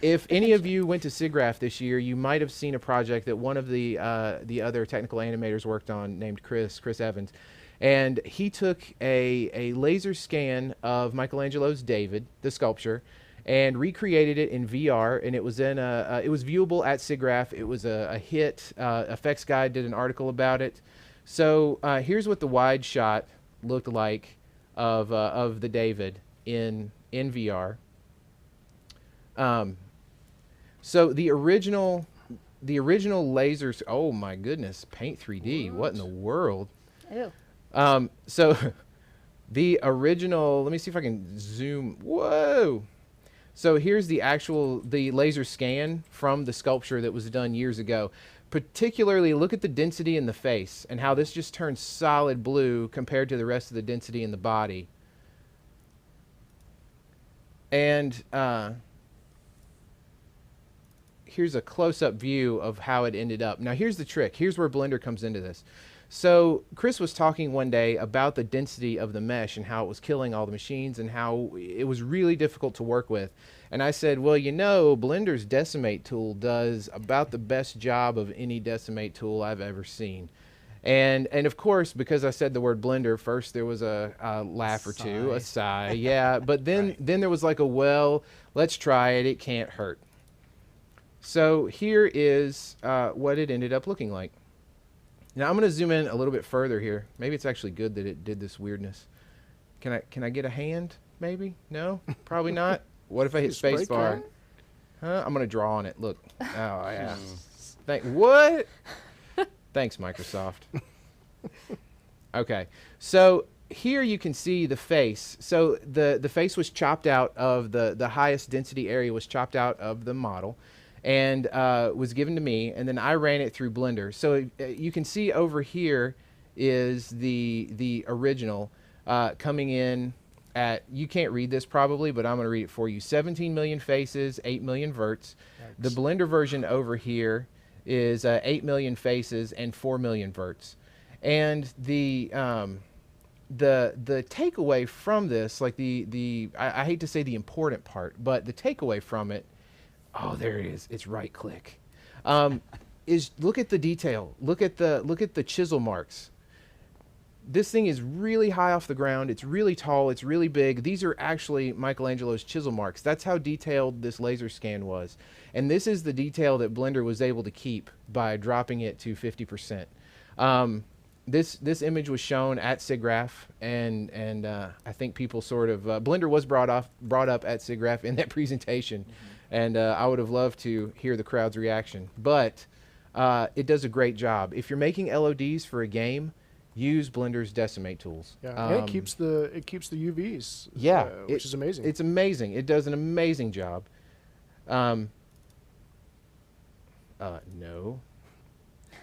If any of you went to SIGGRAPH this year, you might have seen a project that one of the other technical animators worked on named Chris Evans. And he took a laser scan of Michelangelo's David, the sculpture, and recreated it in VR. And it was it was viewable at SIGGRAPH. It was a hit. Effects Guide did an article about it. So here's what the wide shot looked like of the David in VR. So the original lasers. Oh my goodness, Paint 3D. What in the world? ew. So the original. Let me see if I can zoom. Whoa. So here's the laser scan from the sculpture that was done years ago. Particularly, look at the density in the face and how this just turns solid blue compared to the rest of the density in the body. And here's a close-up view of how it ended up. Now, here's the trick. Here's where Blender comes into this. So Chris was talking one day about the density of the mesh and how it was killing all the machines and how it was really difficult to work with. And I said, well, Blender's Decimate tool does about the best job of any Decimate tool I've ever seen. And of course, because I said the word Blender, first there was a laugh or two, a sigh, yeah. But then there was like well, let's try it. It can't hurt. So here is what it ended up looking like. Now I'm going to zoom in a little bit further here. Maybe it's actually good that it did this weirdness. Can I get a hand? Maybe? No? Probably not. What if I hit spacebar? Huh? I'm going to draw on it. Look. Oh yeah. What? Thanks, Microsoft. Okay. So here you can see the face. So the face was chopped out of the highest density area was chopped out of the model and was given to me, and then I ran it through Blender. So you can see over here is the original coming in at, you can't read this probably, but I'm going to read it for you. 17 million faces, 8 million verts. Yikes. The Blender version over here is 8 million faces and 4 million verts. And the takeaway from this, like I hate to say the important part, but the takeaway from it, oh, there it is. It's right click. Is look at the detail. Look at the chisel marks. This thing is really high off the ground. It's really tall. It's really big. These are actually Michelangelo's chisel marks. That's how detailed this laser scan was. And this is the detail that Blender was able to keep by dropping it to 50%. This image was shown at SIGGRAPH, and I think people sort of Blender was brought up at SIGGRAPH in that presentation, and I would have loved to hear the crowd's reaction. But it does a great job. If you're making LODs for a game, use Blender's Decimate tools. Yeah, and it keeps the UVs. Yeah, which is amazing. It's amazing. It does an amazing job. No.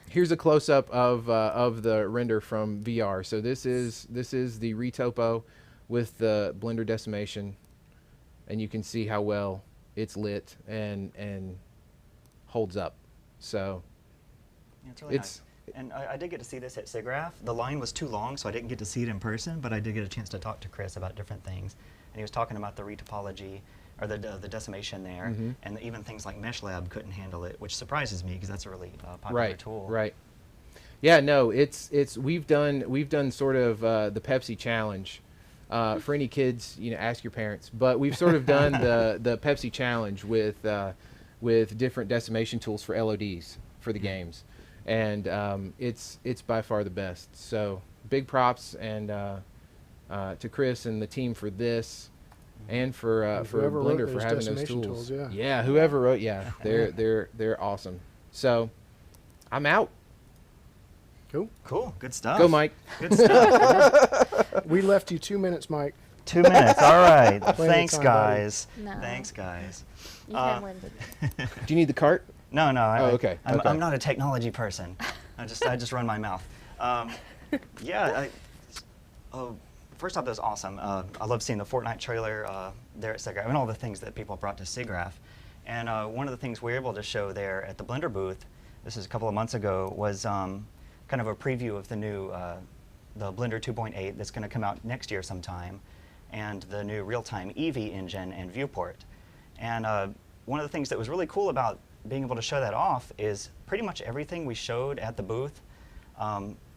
Here's a close-up of the render from VR. So this is the retopo with the Blender decimation, and you can see how well it's lit and holds up. So Yeah, it's really nice. And I did get to see this at SIGGRAPH. The line was too long, so I didn't get to see it in person, but I did get a chance to talk to Chris about different things. And he was talking about the retopology, or the decimation there, and even things like MeshLab couldn't handle it, which surprises me because that's a really popular tool. Right. Yeah, no, it's we've done sort of the Pepsi challenge for any kids. Ask your parents. But we've sort of done the Pepsi challenge with different decimation tools for LODs for the games, and it's by far the best. So big props and to Chris and the team for this. And for Blender for having those tools. Yeah, whoever wrote, they're awesome. So, I'm out. Cool. Good stuff. Go, Mike. Good stuff. We left you 2 minutes, Mike. 2 minutes. All right. Plenty of Thanks, time, guys. No. Thanks, guys. You can win. Do you need the cart? No. Okay. I'm not a technology person. I just run my mouth. First off, that was awesome. I love seeing the Fortnite trailer there at SIGGRAPH and all the things that people brought to SIGGRAPH. And one of the things we were able to show there at the Blender booth, this is a couple of months ago, was kind of a preview of the new the Blender 2.8 that's going to come out next year sometime, and the new real-time Eevee engine and viewport. And one of the things that was really cool about being able to show that off is pretty much everything we showed at the booth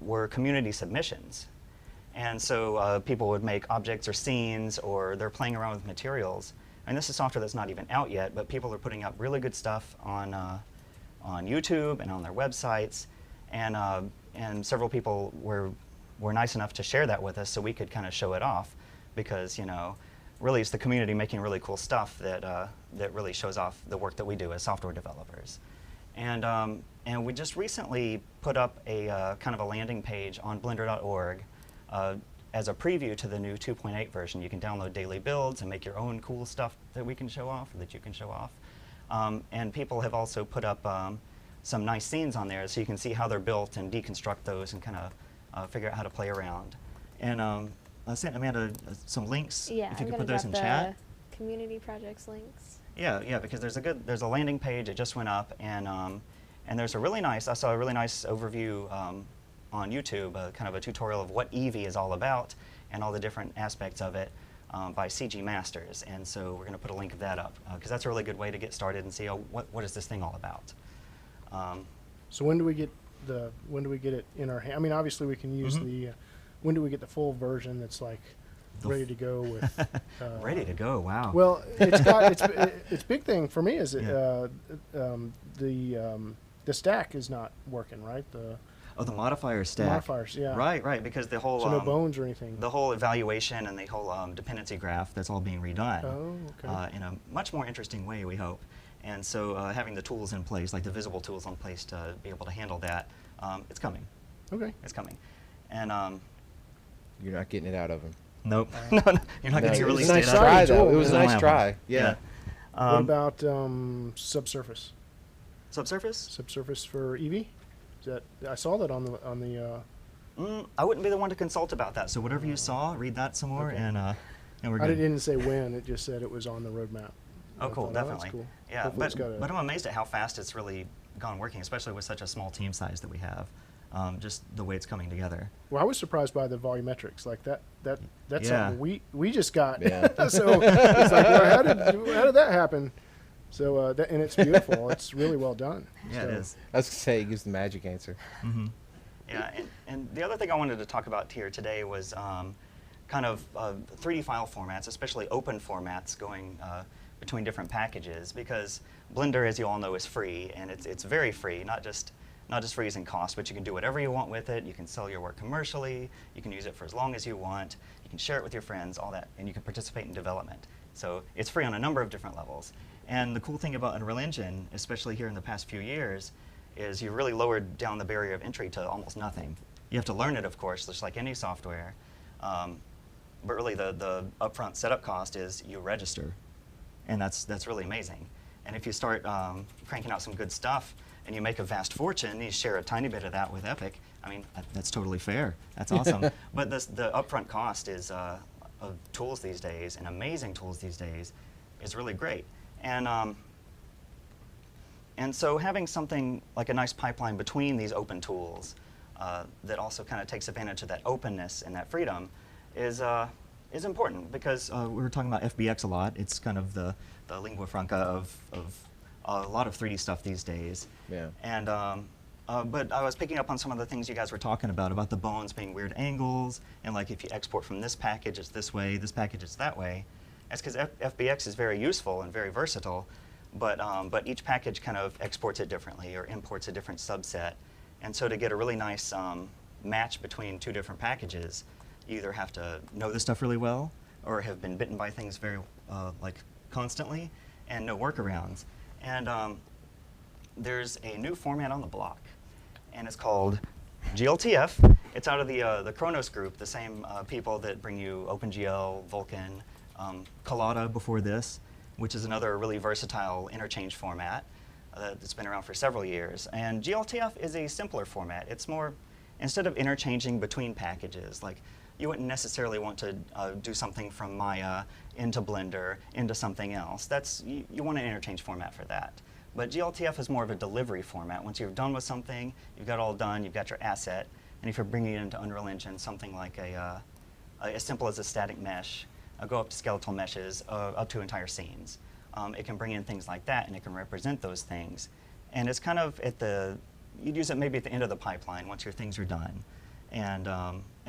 were community submissions. And so people would make objects or scenes, or they're playing around with materials. And this is software that's not even out yet, but people are putting up really good stuff on YouTube and on their websites. And several people were nice enough to share that with us so we could kind of show it off, because really it's the community making really cool stuff that really shows off the work that we do as software developers. And we just recently put up a kind of a landing page on blender.org as a preview to the new 2.8 version. You can download daily builds and make your own cool stuff that we can show off, or that you can show off. And people have also put up some nice scenes on there, so you can see how they're built and deconstruct those and kind of figure out how to play around. And I sent Amanda some links. Yeah, if you I'm could gonna put those drop in the chat. community projects links. Yeah, because there's a landing page that just went up, and there's I saw a really nice overview on YouTube, kind of a tutorial of what Eevee is all about and all the different aspects of it by CG Masters. And so we're going to put a link of that up, because that's a really good way to get started and see what is this thing all about. So when do we get it in our hand? I mean, obviously we can use the. When do we get the full version that's like ready to go with? Ready to go! Wow. Well, it's got its big thing for me is the stack is not working, right? The modifier stack. Modifiers, yeah. Right, because the whole so no bones or anything. The whole evaluation and the whole dependency graph, that's all being redone. Oh, okay. In a much more interesting way, we hope. And so having the tools in place, like the visible tools in place to be able to handle that, it's coming. Okay. It's coming. And You're not getting it out of them. nope. No, you're not going to it release was a nice data. try, though. It Tool. was a It'll nice happen. try. Yeah. What about subsurface? Subsurface? Subsurface for Eevee? I saw that on the. I wouldn't be the one to consult about that. So whatever you saw, read that some more, Okay. and we're I good. didn't say when. It just said it was on the roadmap. Oh, I cool, thought, definitely. that's cool. Yeah, Hopefully it's got a- but I'm amazed at how fast it's really gone working, especially with such a small team size that we have. Just the way it's coming together. Well, I was surprised by the volumetrics. Like that's Yeah. something we just got. Yeah. So it's like, well, how did that happen? So and it's beautiful. It's really well done. Yeah, so. it is. I was going to say, it gives the magic answer. Yeah, and the other thing I wanted to talk about here today was kind of 3D file formats, especially open formats going between different packages, because Blender, as you all know, is free, and it's very free, not just for using cost, but you can do whatever you want with it. You can sell your work commercially, you can use it for as long as you want, you can share it with your friends, all that, and you can participate in development. So it's free on a number of different levels. And the cool thing about Unreal Engine, especially here in the past few years, is you really lowered down the barrier of entry to almost nothing. You have to learn it, of course, just like any software. But really the upfront setup cost is you register. And that's really amazing. And if you start cranking out some good stuff and you make a vast fortune and you share a tiny bit of that with Epic, I mean, that's totally fair. That's awesome. But the upfront cost is of tools these days, and amazing tools these days, is really great. And so having something like a nice pipeline between these open tools that also kind of takes advantage of that openness and that freedom is important, because we were talking about FBX a lot. It's kind of the lingua franca of a lot of 3D stuff these days. Yeah. And But I was picking up on some of the things you guys were talking about the bones being weird angles, and like if you export from this package, it's this way, this package, it's that way. That's because FBX is very useful and very versatile, but each package kind of exports it differently or imports a different subset. And so to get a really nice match between two different packages, you either have to know this stuff really well or have been bitten by things very like constantly and know workarounds. And there's a new format on the block, and it's called glTF. It's out of the Kronos group, the same people that bring you OpenGL, Vulkan, Collada before this, which is another really versatile interchange format that's been around for several years. And glTF is a simpler format. It's more, instead of interchanging between packages, like you wouldn't necessarily want to do something from Maya into Blender into something else. You want an interchange format for that. But glTF is more of a delivery format. Once you're done with something, you've got it all done, you've got your asset, and if you're bringing it into Unreal Engine, something like as simple as a static mesh, go up to skeletal meshes, up to entire scenes. It can bring in things like that, and it can represent those things. And it's kind of you'd use it maybe at the end of the pipeline once your things are done, and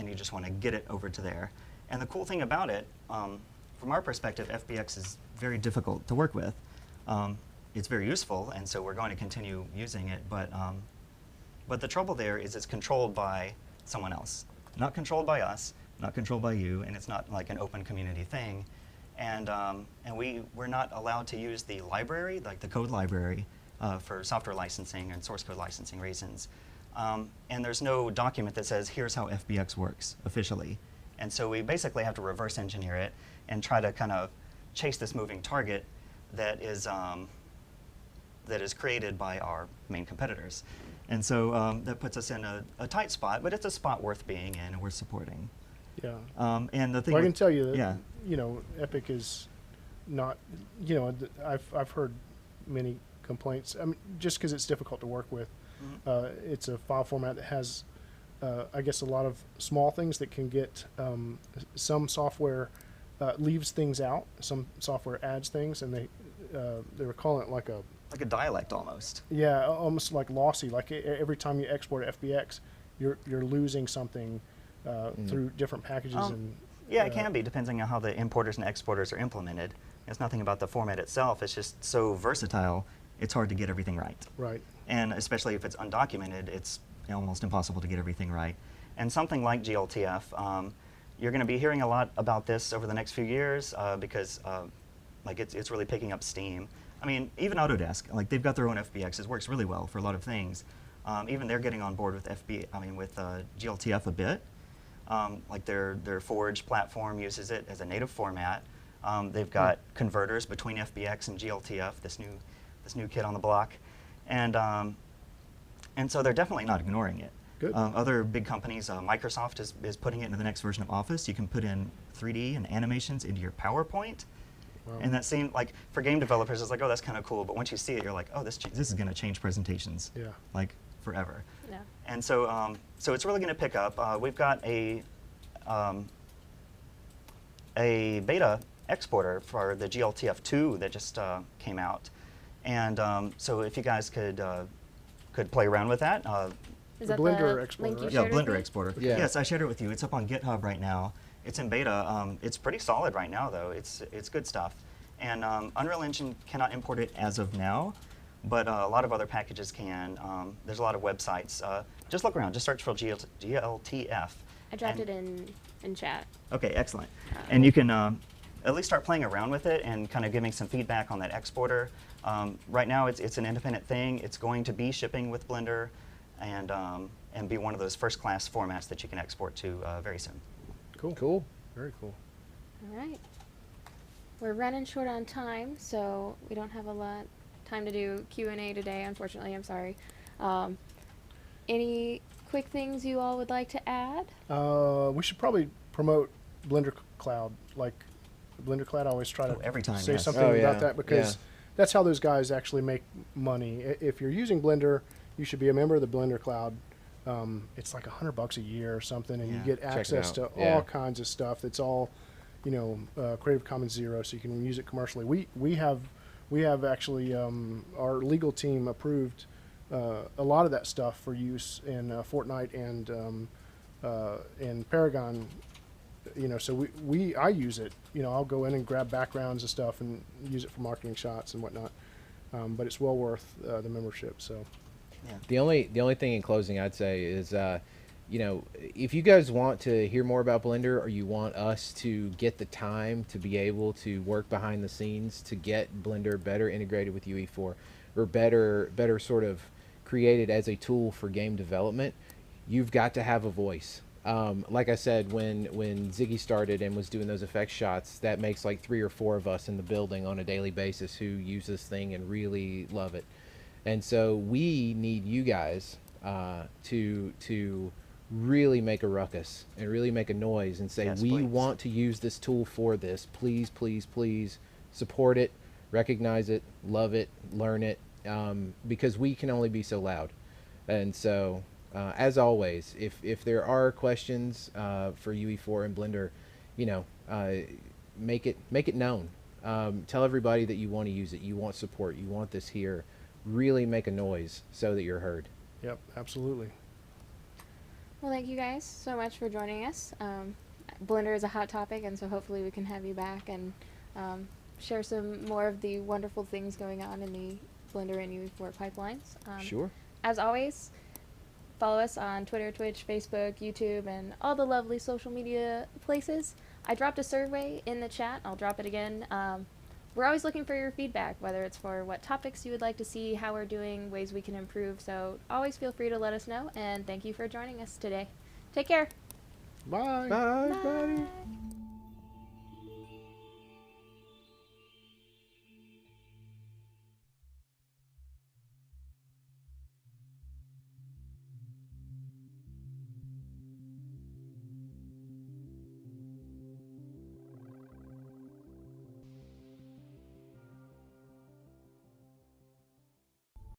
you just want to get it over to there. And the cool thing about it, from our perspective, FBX is very difficult to work with. It's very useful, and so we're going to continue using it, but the trouble there is it's controlled by someone else. Not controlled by us, not controlled by you, and it's not like an open community thing. And we're not allowed to use the library, like the code library, for software licensing and source code licensing reasons. And there's no document that says, here's how FBX works officially. And so we basically have to reverse engineer it and try to kind of chase this moving target that is created by our main competitors. And so that puts us in a tight spot, but it's a spot worth being in and worth supporting. Yeah. And the thing well, I can tell you that, yeah. you know, Epic is not, you know, I've heard many complaints. I mean, just because it's difficult to work with. Mm-hmm. It's a file format that has, I guess, a lot of small things that can get, some software leaves things out, some software adds things, and they were calling it like a dialect almost. Yeah, almost like lossy. Like every time you export FBX, you're losing something through different packages. Yeah, it can be, depending on how the importers and exporters are implemented. It's nothing about the format itself. It's just so versatile, it's hard to get everything right. Right. And especially if it's undocumented, it's almost impossible to get everything right. And something like glTF, you're going to be hearing a lot about this over the next few years because like it's really picking up steam. I mean, even Autodesk, like they've got their own FBX. It works really well for a lot of things. Even they're getting on board with glTF a bit. Like their Forge platform uses it as a native format. They've got converters between FBX and glTF, this new kid on the block, and so they're definitely not ignoring it. Good. Other big companies, Microsoft is putting it into the next version of Office. You can put in 3D and animations into your PowerPoint. Wow. And that seemed like, for game developers, it's like, oh, that's kind of cool. But once you see it, you're like, oh, this is going to change presentations, like forever. Yeah. And so, so it's really going to pick up. We've got a beta exporter for the glTF2 that just came out. And so if you guys could play around with that. Is that Blender the exporter, link you right? Yeah, shared with Blender me? exporter. Yeah. Yes, I shared it with you. It's up on GitHub right now. It's in beta. It's pretty solid right now, though. It's good stuff. And Unreal Engine cannot import it as of now, but a lot of other packages can. There's a lot of websites. Just look around. Just search for glTF. I dropped it in chat. Okay, excellent. And you can at least start playing around with it and kind of giving some feedback on that exporter. Right now, it's an independent thing. It's going to be shipping with Blender and be one of those first-class formats that you can export to very soon. Cool. Cool. Very cool. All right. We're running short on time, so we don't have a lot time to do Q&A today, unfortunately. I'm sorry. Any quick things you all would like to add? We should probably promote Blender Cloud. Like Blender Cloud, I always try to every time, say yes. something Oh, yeah. about that because that's how those guys actually make money. If you're using Blender, you should be a member of the Blender Cloud. It's like $100 a year or something, and you get access to all kinds of stuff. That's all, you know, Creative Commons 0, so you can use it commercially. We have actually our legal team approved a lot of that stuff for use in Fortnite and Paragon. You know, so I use it. You know, I'll go in and grab backgrounds and stuff and use it for marketing shots and whatnot. But it's well worth the membership. So. Yeah. The only thing in closing I'd say is, you know, if you guys want to hear more about Blender, or you want us to get the time to be able to work behind the scenes to get Blender better integrated with UE4, or better sort of created as a tool for game development, you've got to have a voice. Like I said, when Ziggy started and was doing those effect shots, that makes like 3 or 4 of us in the building on a daily basis who use this thing and really love it. And so we need you guys to really make a ruckus and really make a noise and say, yes, we please. want to use this tool for this. Please, please, please support it, recognize it, love it, learn it, because we can only be so loud. And so, as always, if there are questions for UE4 and Blender, you know, make it known. Tell everybody that you want to use it, you want support, you want this here. Really make a noise so that you're heard. Yep, absolutely. Well, thank you guys so much for joining us. Blender is a hot topic, and so hopefully we can have you back and share some more of the wonderful things going on in the Blender and UE4 pipelines. Sure. As always, follow us on Twitter, Twitch, Facebook, YouTube, and all the lovely social media places. I dropped a survey in the chat. I'll drop it again. We're always looking for your feedback, whether it's for what topics you would like to see, how we're doing, ways we can improve. So always feel free to let us know, and thank you for joining us today. Take care. Bye. Bye, Bye. buddy.